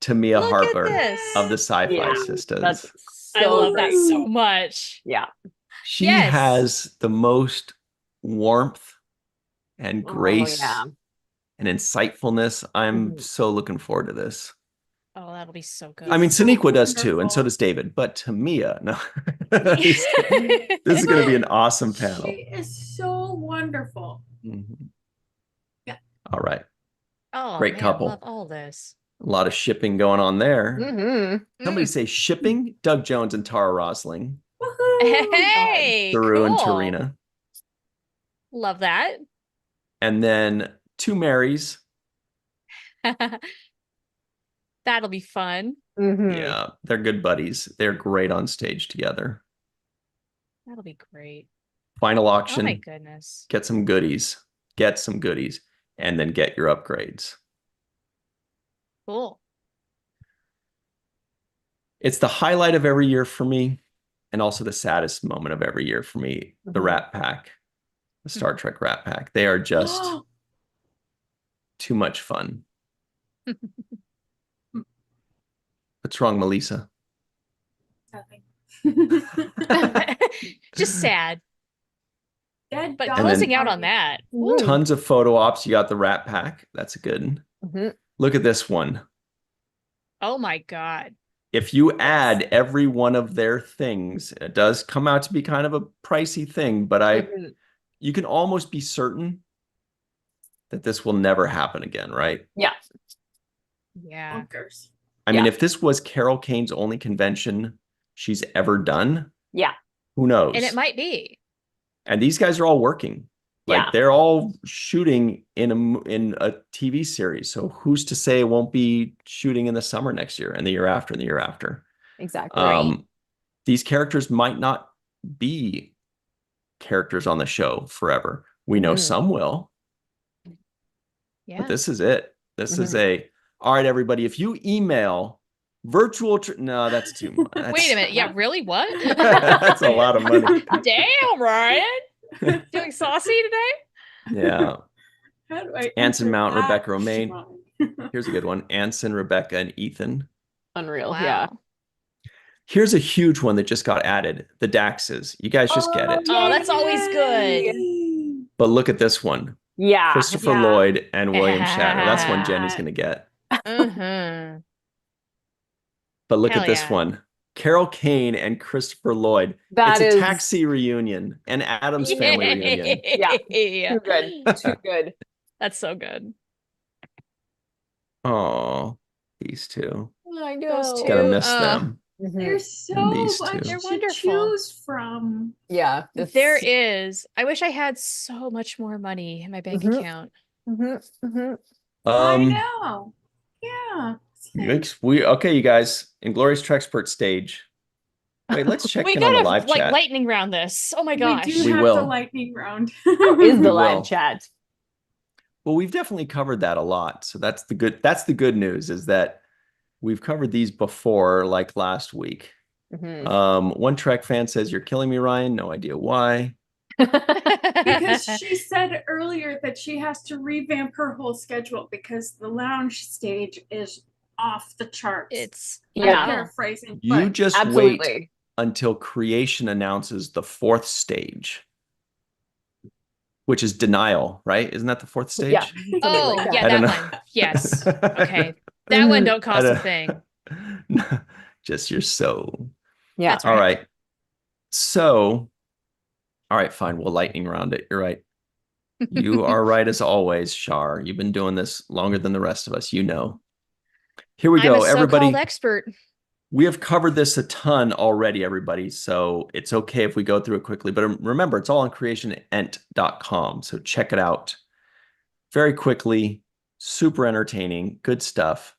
Tamia Harper of the Sci-Fi Sisters. I love that so much. Yeah. She has the most warmth and grace and insightfulness. I'm so looking forward to this. Oh, that'll be so good. I mean, so Sonequa does too, and so wonderful. does David. But Tamia, no, this is going to be an awesome panel. She is so wonderful. Mhm. Yeah. All right. Oh, Great man, couple. love all this. A lot of shipping going on there. Mm-hmm. Somebody say shipping. Doug Jones and Tara Rosling. Woohoo! Hey, Saru and cool. Tarina. Love that. And then two Marys. That'll be fun. Mm-hmm. Yeah, they're good buddies. They're great on stage together. That'll be great. Final Oh my auction. goodness. Get some goodies. Get some goodies. And then get your upgrades. Cool. It's the highlight of every year for me, and also the saddest moment of every year for me. The Mhm. Rat Pack, the Star Trek Rat Pack. They are just too much fun. What's wrong, Melissa? Nothing. Just sad. Dead But dog closing out party. on that. Ooh. Tons of photo ops. You got the Rat Pack. That's a good one. Mhm. Look at this one. Oh my God. If you add every one of their things, it does come out to be kind of a pricey thing, but Mhm. you can almost be certain that this will never happen again, right? Yeah. Yeah. Bonkers. I mean, Yeah. if this was Carol Kane's only convention she's ever done, Yeah. who knows? And it might be. And these guys are all working. Like Yeah. they're all shooting in a TV series. So who's to say it won't be shooting in the summer next year and the year after and the year after? Exactly. These characters might not be characters on the show forever. We know Mhm. some will, Yeah. but this is it. This is Mhm. all right, everybody. If you email no, that's too much. Wait a minute. Yeah, really? What? That's a lot of money. Damn, Ryan. Doing saucy today? Yeah. How do I Anson answer Mount, that, Rebecca Romaine. Sean? Here's a good one. Anson, Rebecca, and Ethan. Unreal. Wow. Yeah. Here's a huge one that just got added. The Daxes. You guys just get it. Oh, that's always good. Yay! But look at this one. Yeah. Christopher Yeah. Lloyd and William Shatner. That's one Jenny's going to get. Mm-hmm. But look Hell at this yeah. one. Carol Kane and Christopher Lloyd. That it's a is taxi reunion, an Addams Family reunion. Yeah. Too good. Too good. That's so good. Oh, these two. I know. Those two. Gotta miss them. Mhm. There's so And these much two. They're to wonderful. choose from. Yeah. There is. I wish I had so much more money in my bank Mhm. account. Mm-hmm. Mm-hmm. I know. Yeah. Okay, you guys. Inglorious Trexpert stage. Wait, let's check We in on the gotta live like chat. lightning round this. Oh my We gosh. do We have will. the lightning round. How is the We live will. chat? Well, we've definitely covered that a lot. So that's the good news is that we've covered these before, like last week. Mhm. One Trek fan says, "You're killing me, Ryan." No idea why. Because she said earlier that she has to revamp her whole schedule because the lounge stage is off the charts. It's I'm Yeah. paraphrasing, You but just wait Absolutely. until creation announces the fourth stage, which is denial, right? Isn't that the fourth stage? Yeah. Something Oh, like yeah, I don't that know. one. Yes. Okay. That one Mhm. don't cost a thing. Just your soul. Yeah. That's All right. right. So, all right, fine. We'll lightning round it. You're right. You are right as always, Shar. You've been doing this longer than the rest of us. You know. Here we I'm go, a everybody. so-called expert. We have covered this a ton already, everybody. So it's okay if we go through it quickly. But remember, it's all on creationent.com. So check it out very quickly. Super entertaining. Good stuff.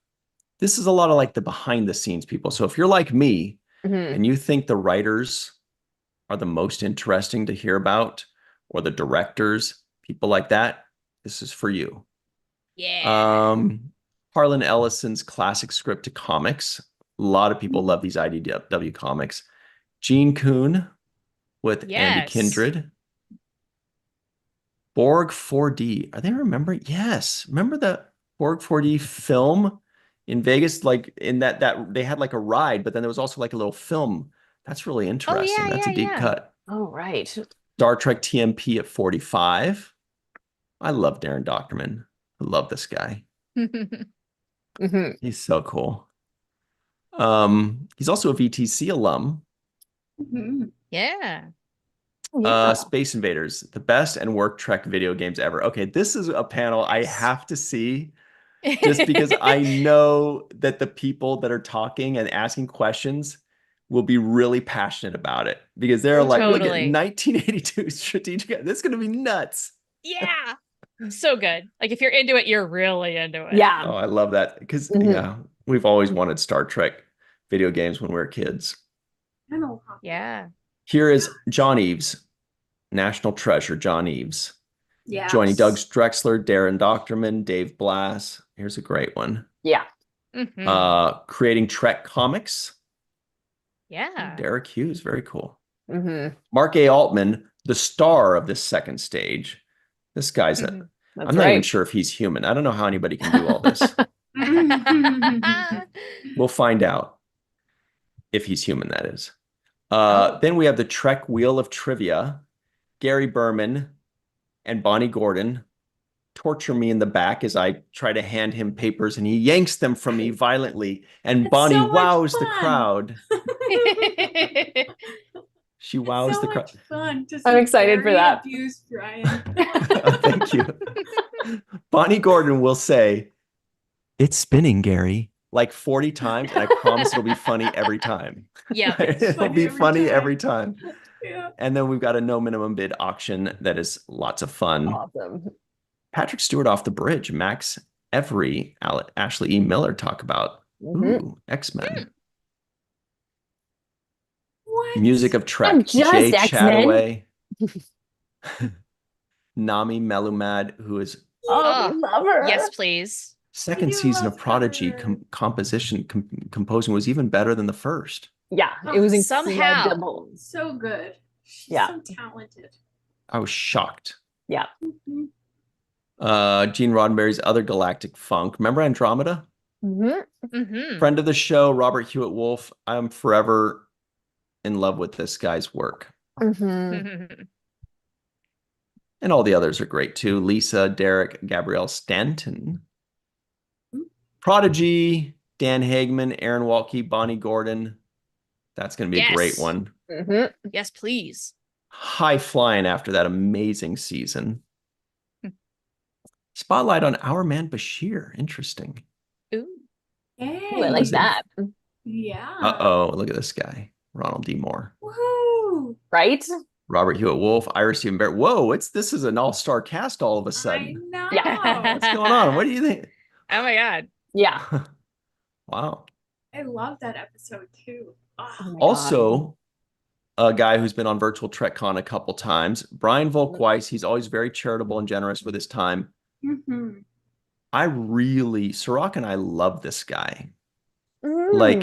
This is a lot of like the behind the scenes people. So if you're like me Mhm. and you think the writers are the most interesting to hear about, or the directors, people like that, this is for you. Yeah. Harlan Ellison's classic script to comics. A lot of people love these IDW comics. Gene Kuhn with Andy Yes. Kindred. Borg 4D. Are they remembering? Yes. Remember the Borg 4D film in Vegas? Like in that they had like a ride, but then there was also like a little film. That's really interesting. yeah, That's a deep yeah. cut. Oh, right. Star Trek TMP at 45. I love Darren Dockerman. I love this guy. Mhm. He's so cool. He's also a VTC alum. Mhm. Yeah. Yeah. Space Invaders, the best and worst Trek video games ever. Okay, this is a panel I have to see just because I know that the people that are talking and asking questions will be really passionate about it because they're like, look at Totally. 1982 strategic. This is going to be nuts. Yeah. So good. Like if you're into it, you're really into it. Yeah. Oh, I love that because Mhm. yeah, we've always wanted Star Trek video games when we were kids. I know how. Yeah. Here is John Eves, national treasure, John Eves. Yes. Joining Doug Drexler, Darren Doctorman, Dave Blass. Here's a great one. Yeah. Creating Trek comics. Yeah. Derek Hughes, very cool. Mhm. Mark A. Altman, the star of this second stage. This guy's Mhm. That's I'm not even right. sure if he's human. I don't know how anybody can do all this. We'll find out if he's human, that is. Then we have the Trek Wheel of Trivia. Gary Berman and Bonnie Gordon torture me in the back as I try to hand him papers and he yanks them from me violently. And It's Bonnie so much wows the fun. crowd. She wows so the much crowd. fun to see I'm excited for Gary that. abuse Brian. Thank you. Bonnie Gordon will say, "It's spinning, Gary," like 40 times, and I promise it'll be funny every time. Yeah. It'll be funny every time. Yeah. And then we've got a no minimum bid auction that is lots of fun. Awesome. Patrick Stewart off the bridge, Max Every, Ashley E. Miller talk about X-Men. What? Music of Trek, Not just Jay X-Men. Chataway, Nami Melumad, who is Oh, we love her. Yes, please. second do season of love Prodigy her. composition composing was even better than the first. Yeah, it was Somehow. incredible. So good. She's Yeah. so talented. I was shocked. Yeah. Mhm. Gene Roddenberry's Other Galactic Funk. Remember Andromeda? Mm-hmm. Friend of the show, Robert Hewitt Wolf. I'm forever in love with this guy's work. Mhm. And all the others are great too. Lisa, Derek, Gabrielle Stanton. Prodigy, Dan Hagman, Aaron Walke, Bonnie Gordon. That's going to be a great Yes. one. Mhm. Yes, please. High flying after that amazing season. Spotlight on Our Man Bashir. Interesting. Ooh. Hey. Ooh, I like that. Yeah. Uh-oh, look at this guy. Ronald D. Moore. Woohoo. Right? Robert Hewitt Wolf, Iris Stephen Barrett. Whoa, this is an all-star cast all of a I sudden. know. Yeah. What's going on? What do you think? Oh my God. Yeah. Wow. I love that episode too. Oh Oh, my God. Also, a guy who's been on Virtual TrekCon a couple times, Brian Volkweiss. He's always very charitable and generous with his time. mhm. Sirach and I love this guy. Mm. Like,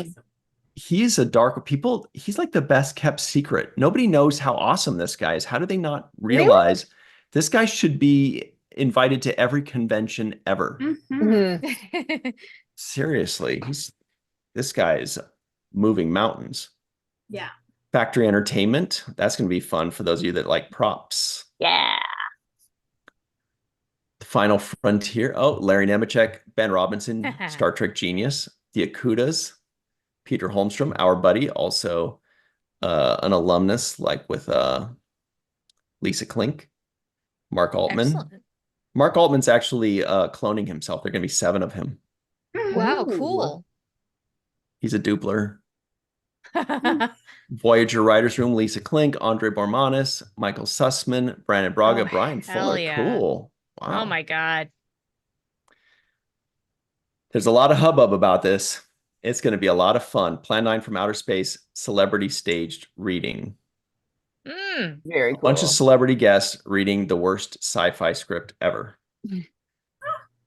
he's he's like the best kept secret. Nobody knows how awesome this guy is. How do they not realize this guy should be invited to every convention ever? Mhm. Mhm. Seriously, this guy is moving mountains. Yeah. Factory Entertainment, that's going to be fun for those of you that like props. Yeah. The Final Frontier. Oh, Larry Nemechek, Ben Robinson, Star Trek genius. The Akutas, Peter Holmstrom, our buddy, also an alumnus, like with Lisa Klink. Mark Altman. Excellent. Mark Altman's actually cloning himself. There are going to be 7 of him. Wow, Ooh. cool. He's a dupler. Voyager Writers Room, Lisa Klink, Andre Bormanis, Michael Sussman, Brandon Braga, Oh, Brian hell Fuller. yeah. Cool. Wow. Oh my God. There's a lot of hubbub about this. It's going to be a lot of fun. Plan 9 from Outer Space, celebrity staged reading. Very cool. A bunch of celebrity guests reading the worst sci-fi script ever.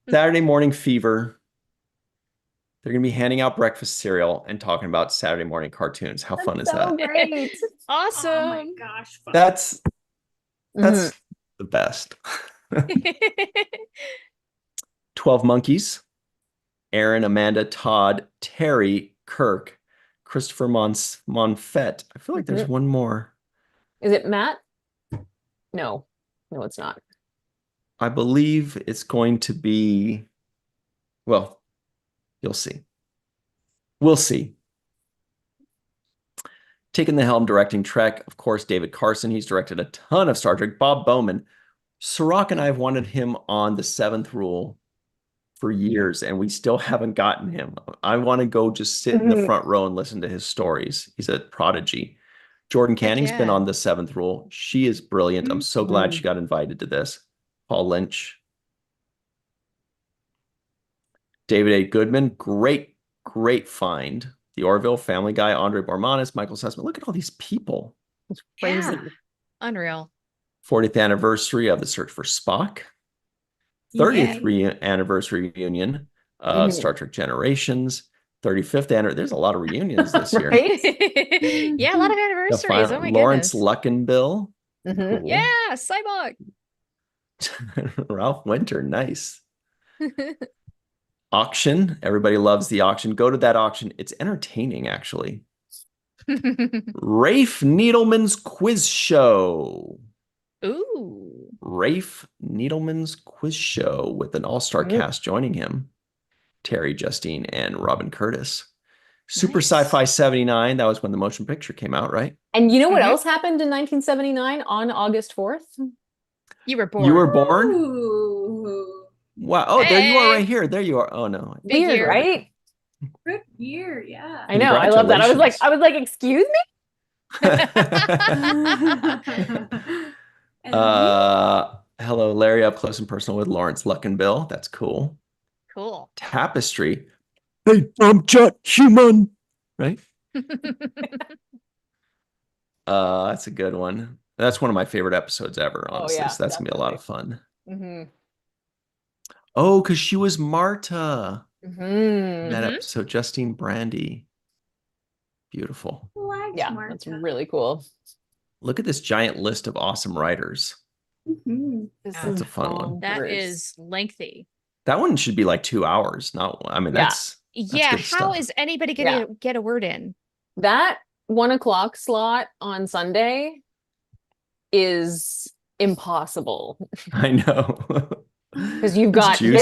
Saturday Morning Fever. They're going to be handing out breakfast cereal and talking about Saturday morning cartoons. How fun is that? Great. Awesome. Oh my gosh. Fun. That's Mhm. the best. 12 Monkeys. Aaron, Amanda, Todd, Terry, Kirk, Christopher Monfett. I feel like there's one more. Is it Matt? No. No, it's not. I believe it's going to be, well, you'll see. We'll see. taking the helm directing Trek. Of course, David Carson. He's directed a ton of Star Trek. Bob Bowman. Sirach and I have wanted him on the Seventh Rule for years, and we still haven't gotten him. I want to go just sit in the front row and listen to his stories. He's a prodigy. Jordan Canning's been on the Seventh Rule. She is brilliant. I'm so glad she got invited to this. Paul Lynch. David A. Goodman. Great find. The Orville, Family Guy, Andre Bormanis, Michael Sussman. Look at all these people. It's crazy. Yeah. Unreal. 40th anniversary of The Search for Spock. 30th anniversary reunion of Star Trek Generations. 35th anniversary. There's a lot of reunions this year. Yeah, a lot of anniversaries. Oh my Lawrence goodness. Luckenbill. Cool. Yeah, Cyborg. Ralph Winter. Nice. Auction. Everybody loves the auction. Go to that auction. It's entertaining, actually. Rafe Needleman's Quiz Show. Ooh. Rafe Needleman's Quiz Show with an all-star cast joining him. Terry, Justine, and Robin Curtis. Super Sci-Fi 79. That was when the motion picture came out, right? And you know what else happened in 1979 on August 4th? You were born. You were born? Ooh. Wow. Oh, there you are right here. There you are. Oh, no. Weird, right? Good year, yeah. I know. I love that. I was like, excuse me? Hello, Larry, up close and personal with Lawrence Luckenbill. That's cool. Cool. Tapestry. Hey, I'm just human. Right? That's a good one. That's one of my favorite episodes ever, honestly. So that's gonna be a lot of fun. Oh, because she was Marta. That episode, Justine Brandy. Beautiful. Yeah, Marta. that's really cool. Look at this giant list of awesome writers. That's a fun one. That is lengthy. That one should be like 2 hours. Not, I mean, that's yeah. good How stuff. is anybody gonna get a word in? That 1 o'clock slot on Sunday is impossible. I know. Because you've got juicy.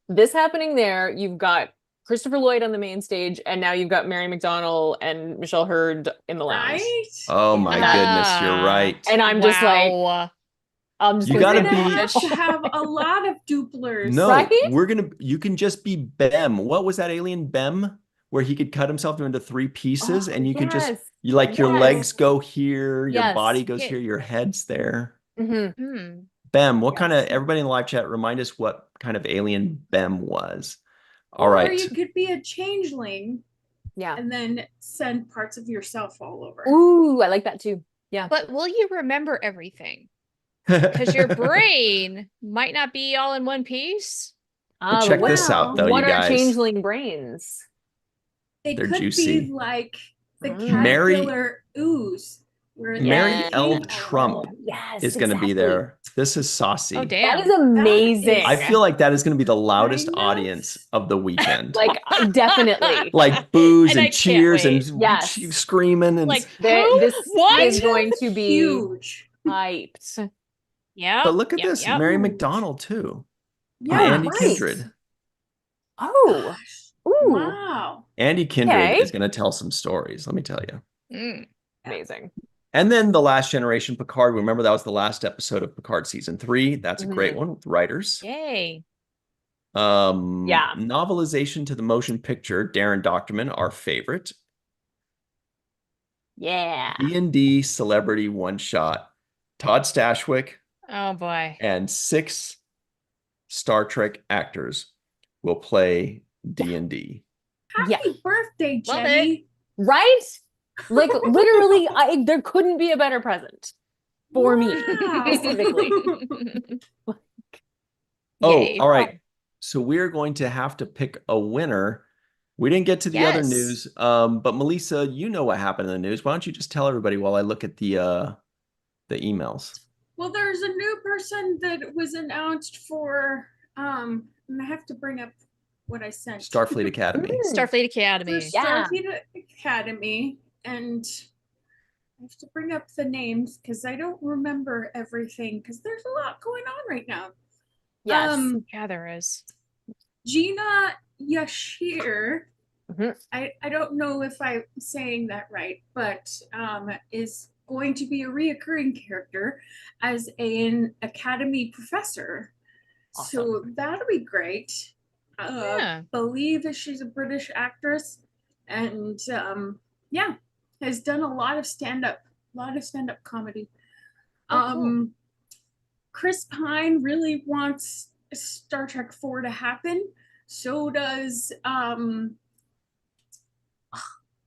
this happening there. You've got Christopher Lloyd on the main stage, and now you've got Mary McDonnell and Michelle Hurd in the lounge. Right? Oh my goodness, you're right. And I'm just like, You gotta We're be. gonna have to have a lot of duplers. No, right? You can just be Bem. What was that alien Bem? Where he could cut himself into 3 pieces, and you could just your legs go here, your body goes here, your head's there. Bem, what kind of, everybody in the live chat, remind us what kind of alien Bem was. All right. Or you could be a changeling. Yeah. And then send parts of yourself all over. Ooh, I like that too. Yeah. But will you remember everything? Because your brain might not be all in one piece. But check this out, though, what you guys. Are changeling brains? They They're could juicy. be like the Mary- caterpillar ooze. Mary L. Trump is going to be there. This is saucy. Oh, damn. That is amazing. I feel like that is going to be the loudest audience of the weekend. Like, definitely. Like boos And I and can't cheers wait. and screaming. And Like, this what? is going to be huge. hyped. Yeah. But look at this. Mary McDonnell, too. Yeah, And Andy right. Kindred. Oh. Ooh. Wow. Andy Kindred is going to tell some stories, let me tell you. Amazing. And then The Last Generation Picard. Remember, that was the last episode of Picard season 3. That's a great one with writers. Yay. Novelization to the motion picture, Darren Doctorman, our favorite. Yeah. D&D celebrity one shot. Todd Stashwick Oh boy. and 6 Star Trek actors will play D&D. Happy birthday, Love Jenny. Right? Like literally, there couldn't be a better present for me specifically. Yay. All right. So we're going to have to pick a winner. We didn't get to the other news, but Melissa, you know what happened in the news. Why don't you just tell everybody while I look at the emails? Well, there's a new person that was announced for and I have to bring up what I sent. Starfleet Academy. Starfleet Academy. For Starfleet Academy, and I have to bring up the names because I don't remember everything because there's a lot going on right now. Yes. Yeah, there is. Gina Yashir I don't know if I'm saying that right, but is going to be a reoccurring character as an academy professor. Awesome. So that'll be great. Yeah. Believe that she's a British actress, and yeah, has done a lot of stand-up comedy. Cool. Chris Pine really wants Star Trek 4 to happen. So does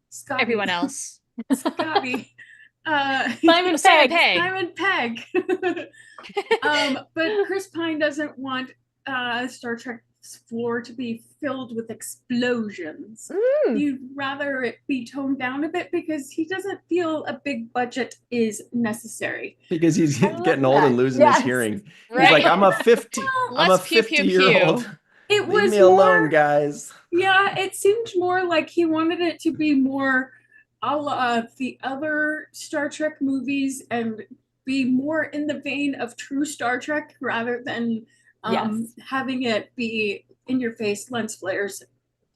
Scotty. Everyone else. Scotty. Simon Simon Pegg. Pegg. Simon Pegg. But Chris Pine doesn't want Star Trek 4 to be filled with explosions. He'd rather it be toned down a bit because he doesn't feel a big budget is necessary. Because he's getting old and losing his hearing. Right. He's like, I'm a 50-year-old. It Leave was me more, alone, guys. Yeah, it seemed more like he wanted it to be more a la the other Star Trek movies and be more in the vein of true Star Trek rather than having it be in your face lens flares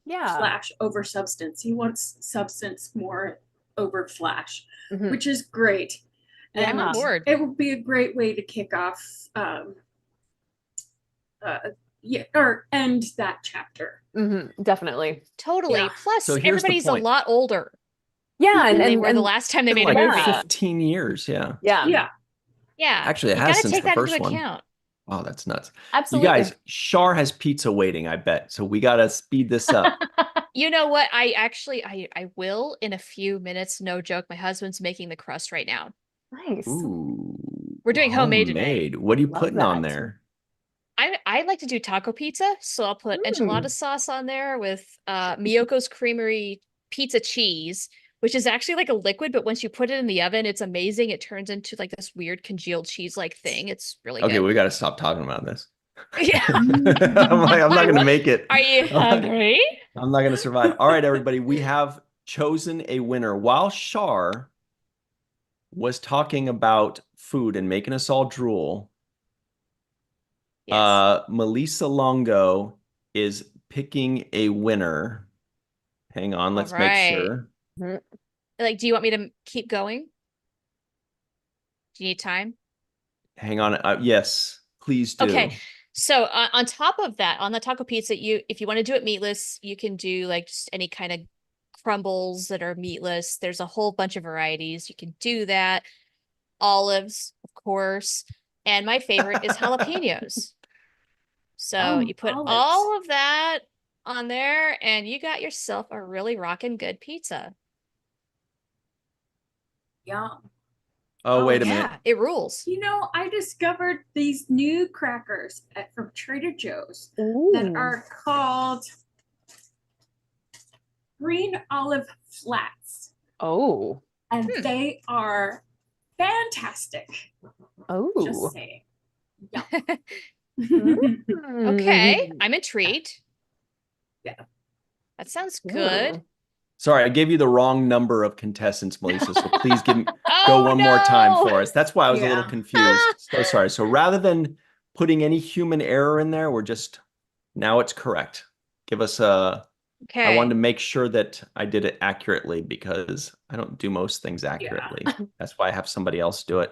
flash over substance. He wants substance more over flash, which is great. Yeah, I'm on board. It would be a great way to kick off or end that chapter. Definitely. Totally. Yeah. Plus, So here's the everybody's a point. lot older Yeah, than they and were the last time they made Like a movie. 15 years, yeah. Yeah. Yeah. Actually, it you has gotta since take the that first into one. account. Wow, that's nuts. Absolutely. You guys, Shar has pizza waiting, I bet. So we got to speed this up. You know what? I will in a few minutes. No joke. My husband's making the crust right now. Nice. Ooh. We're doing homemade today. What are you Love putting on that. there? I like to do taco pizza, so I'll put enchilada sauce on there with Miyoko's Creamery pizza cheese, which is actually like a liquid, but once you put it in the oven, it's amazing. It turns into like this weird congealed cheese-like thing. It's really Okay, good. we got to stop talking about this. Yeah. I'm not going to make it. Are you hungry? I'm not going to survive. All right, everybody, we have chosen a winner. While Shar was talking about food and making us all drool, Yes. Melissa Longo is picking a winner. Hang on, let's make sure. Like, do you want me to keep going? Do you need time? Hang on. Yes, please do. Okay. So on top of that, on the taco pizza, if you want to do it meatless, you can do like just any kind of crumbles that are meatless. There's a whole bunch of varieties. You can do that. Olives, of course. And my favorite is jalapenos. So you put olives. all of that on there and you got yourself a really rockin' good pizza. Yum. Oh, wait a Yeah, minute. it rules. You know, I discovered these new crackers from Trader Joe's that are called green olive flats. Oh. And they are fantastic. Oh. Just saying. Yeah. Okay, I'm intrigued. Yeah. That sounds good. Ooh. Sorry, I gave you the wrong number of contestants, Melissa. So please go one more time for us. That's why I was a little confused. So sorry. So rather than putting any human error in there, now it's correct. Give us a. Okay. I wanted to make sure that I did it accurately because I don't do most things accurately. Yeah. That's why I have somebody else do it.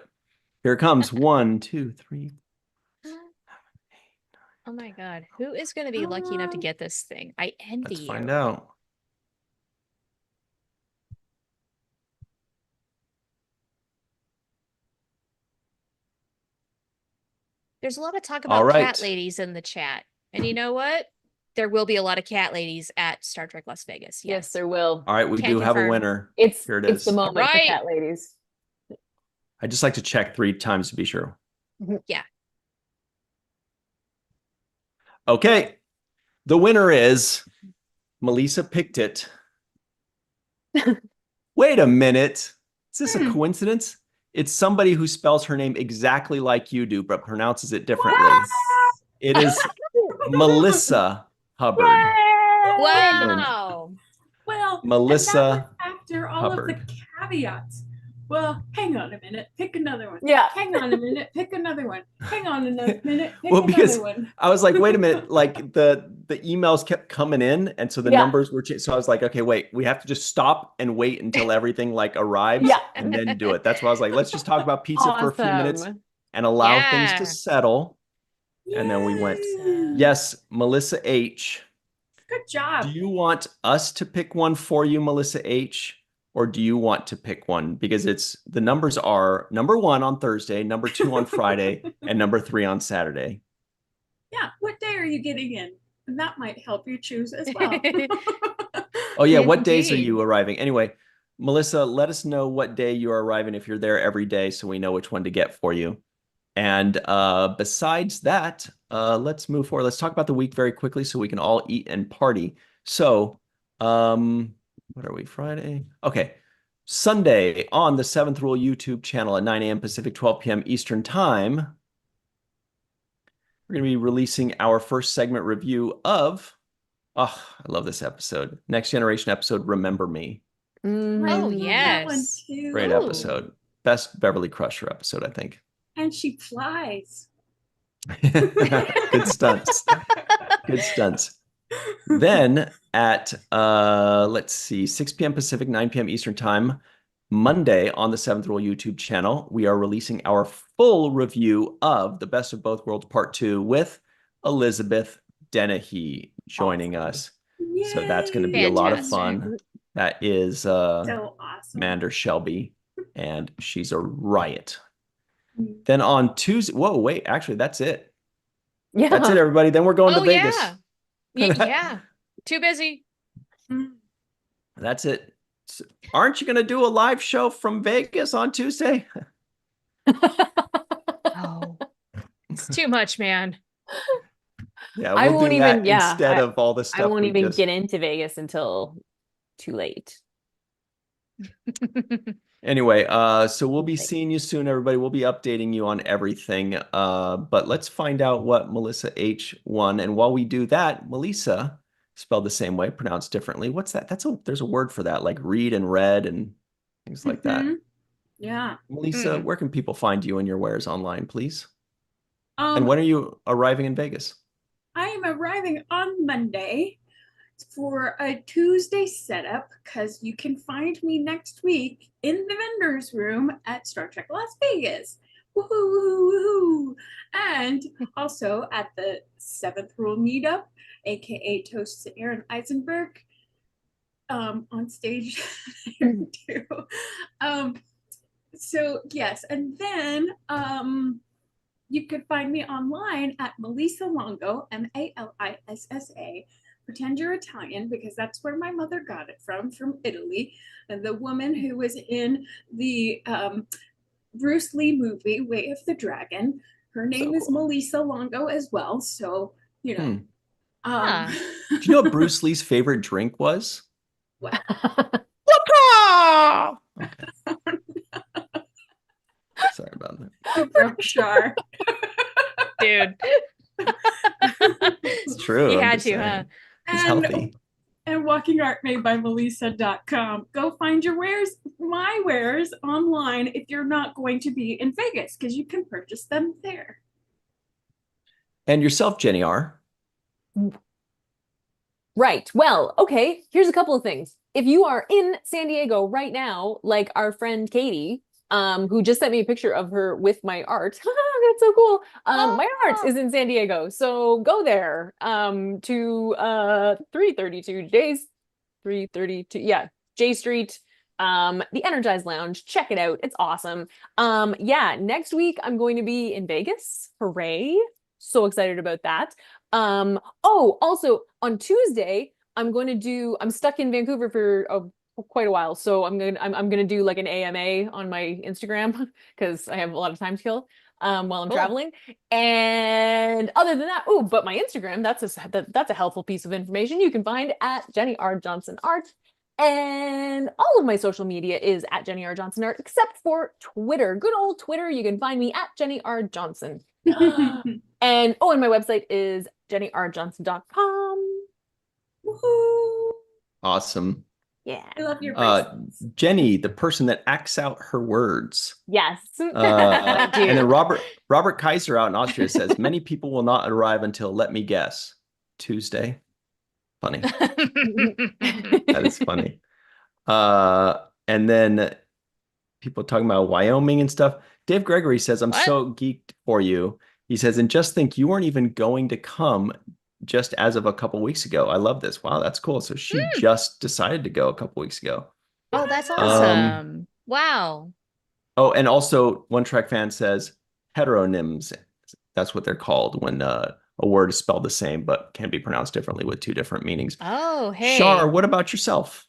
Here it comes. 1, 2, 3. Oh my God. Who is going to be lucky enough to get this thing? I envy Let's you. find out. There's a lot of talk All about right. cat ladies in the chat. And you know what? There will be a lot of cat ladies at Star Trek Las Vegas. Yes, there will. All right, we Can't do have a confirm. winner. Here it It's is. the moment for Right. cat ladies. I just like to check 3 times to be sure. Yeah. Okay. The winner is Melissa picked it. Wait a minute. Is this a coincidence? It's somebody who spells her name exactly like you do, but pronounces it differently. It is Melissa Hubbard. Wow. Well, Melissa after all Hubbard. of the caveats. Well, hang on a minute. Pick another one. Yeah. Hang on a minute. Pick another one. Hang on a minute. Pick Well, because another one. I was like, wait a minute, like the the emails kept coming in, and so the Yeah. numbers were changed. So I was like, okay, wait, we have to just stop and wait until everything like arrives Yeah. and then do it. That's why I was like, let's just talk about pizza for a few minutes Awesome. and allow things to Yeah. settle. And then we went, Yay. yes, Melissa H. Good Do job. you want us to pick one for you, Melissa H? Or do you want to pick one? Because the numbers are number 1 on Thursday, number 2 on Friday, and number 3 on Saturday. Yeah. What day are you getting in? And that might help you choose as well. Oh yeah, what days are Indeed. you arriving? Anyway, Melissa, let us know what day you are arriving if you're there every day so we know which one to get for you. And besides that, let's move forward. Let's talk about the week very quickly so we can all eat and party. So, what are we, Friday? Okay. Sunday on the 7th Rule YouTube channel at 9 a.m. Pacific, 12 p.m. Eastern Time, we're going to be releasing our first segment review of, oh, I love this episode. Next Generation episode, Remember Me. I Oh, love that one yes. too. Great Ooh. episode. Best Beverly Crusher episode, I think. And she flies. Good stunts. Good stunts. Then at let's see, 6 p.m. Pacific, 9 p.m. Eastern Time, Monday on the 7th Rule YouTube channel, we are releasing our full review of The Best of Both Worlds Part 2 with Elizabeth Dennehy joining us. So that's going to be a lot of fun. That is So awesome. Mander Shelby, and she's a riot. Then on Tuesday, whoa, wait, actually, that's it. Yeah. That's it, everybody. Then we're going to Vegas. Yeah. Too busy. That's it. So, aren't you going to do a live show from Vegas on Tuesday? Oh, it's too much, man. Yeah, I we'll won't do even, that instead of all the stuff I won't we even just... get into Vegas until too late. Anyway, so we'll be seeing you soon, everybody. We'll be updating you on everything. But let's find out what Melissa H won. And while we do that, Melissa, spelled the same way, pronounced differently. What's that? There's a word for that, like read and read and things like that. Yeah. Melissa, where can people find you and your wares online, please? And Um, when are you arriving in Vegas? I am arriving on Monday for a Tuesday setup because you can find me next week in the vendors room at Star Trek Las Vegas. Woohoo, woohoo, woohoo. And also at the 7th Rule Meetup, aka Toasts to Aaron Eisenberg, on stage too. So yes, and then you could find me online at Melissa Longo, Malissa. Pretend you're Italian because that's where my mother got it from Italy. And the woman who was in the Bruce Lee movie, Way of the Dragon, her name is Melissa Longo as well. So, you know. Do you know what Bruce Lee's favorite drink was? What? Okay. Sorry about that. Berkshire. Dude. It's true. You I'm had just to, saying. huh? He's healthy. And Walking Art Made by Melissa.com. Go find your wares, my wares online if you're not going to be in Vegas because you can purchase them there. And yourself, Jenny R. Right. Well, okay. Here's a couple of things. If you are in San Diego right now, like our friend Katie, who just sent me a picture of her with my art. That's so cool. My art is in San Diego. So go there to 332 J Street, the Energized Lounge. Check it out. It's awesome. Yeah, next week I'm going to be in Vegas. Hooray. So excited about that. Oh, also on Tuesday, I'm stuck in Vancouver for quite a while. So I'm gonna do like an AMA on my Instagram because I have a lot of time to kill while I'm traveling. And other than that, but my Instagram, that's a helpful piece of information you can find at Jenny R. Johnson Art. And all of my social media is at Jenny R. Johnson Art, except for Twitter. Good old Twitter. You can find me at Jenny R. Johnson. And my website is jennyrjohnson.com. Woohoo! Awesome. Yeah. I love your bracelets. Jenny, the person that acts out her words. Yes. And then Robert Kaiser out in Austria says, many people will not arrive until, let me guess, Tuesday. Funny. That is funny. And then people talking about Wyoming and stuff. Dave Gregory says, I'm What? so geeked for you. He says, and just think you weren't even going to come just as of a couple weeks ago. I love this. Wow, that's cool. So she just decided to go a couple weeks ago. Oh, that's awesome. Wow. Oh, and also One Track Fan says heteronyms. That's what they're called when a word is spelled the same but can be pronounced differently with two different meanings. Oh, hey. Shar, what about yourself?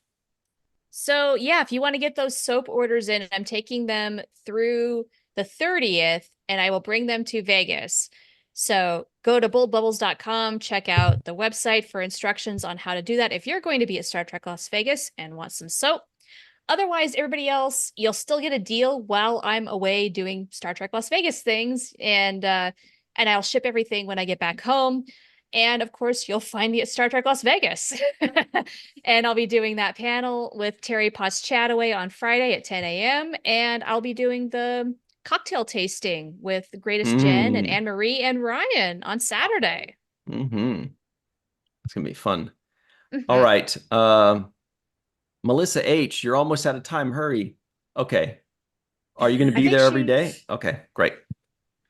So yeah, if you want to get those soap orders in, I'm taking them through the 30th and I will bring them to Vegas. So go to boldbubbles.com, check out the website for instructions on how to do that if you're going to be at Star Trek Las Vegas and want some soap. Otherwise, everybody else, you'll still get a deal while I'm away doing Star Trek Las Vegas things, and I'll ship everything when I get back home. And of course, you'll find me at Star Trek Las Vegas. And I'll be doing that panel with Terry Potts Chataway on Friday at 10 a.m. And I'll be doing the cocktail tasting with the Greatest Jen and Anne Marie and Ryan on Saturday. It's gonna be fun. All right. Melissa H, you're almost out of time. Hurry. Okay. Are you going to be there every day? Okay, great.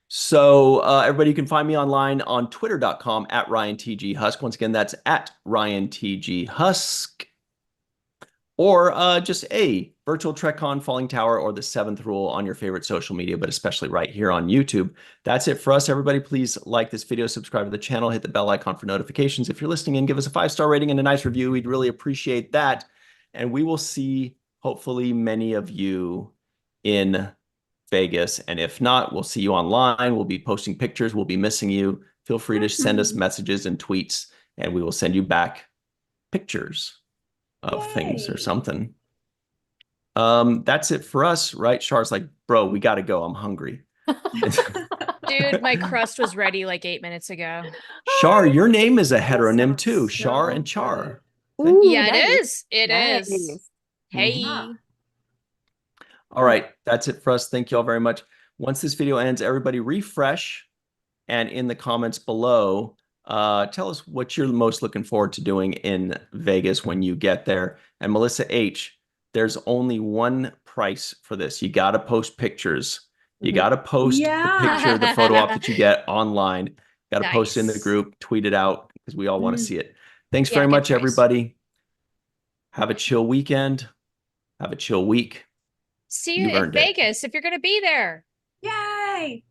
So everybody, you can find me online on twitter.com at RyanTGHusk. Once again, that's at RyanTGHusk. Or just a Virtual TrekCon, Falling Tower, or the Seventh Rule on your favorite social media, but especially right here on YouTube. That's it for us. Everybody, please like this video, subscribe to the channel, hit the bell icon for notifications. If you're listening in, give us a 5-star rating and a nice review. We'd really appreciate that. And we will see, hopefully, many of you in Vegas. And if not, we'll see you online. We'll be posting pictures. We'll be missing you. Feel free to send us messages and tweets, and we will send you back pictures of things or something. That's it for us, right? Char's like, bro, we got to go. I'm hungry. Dude, my crust was ready like 8 minutes ago. Char, your name is a heteronym too. Char and Char. Ooh, yeah, nice. it is. It Nice. is. Hey. All right. That's it for us. Thank you all very much. Once this video ends, everybody refresh, and in the comments below, tell us what you're most looking forward to doing in Vegas when you get there. And Melissa H, there's only one price for this. You got to post pictures. You got to post the picture, the photo op that you get online. Got to post it in the group, tweet it out, because we all want to see it. Thanks very much, everybody. Have a chill weekend. Have a chill week. See you in Vegas if you're going to be there. Yay!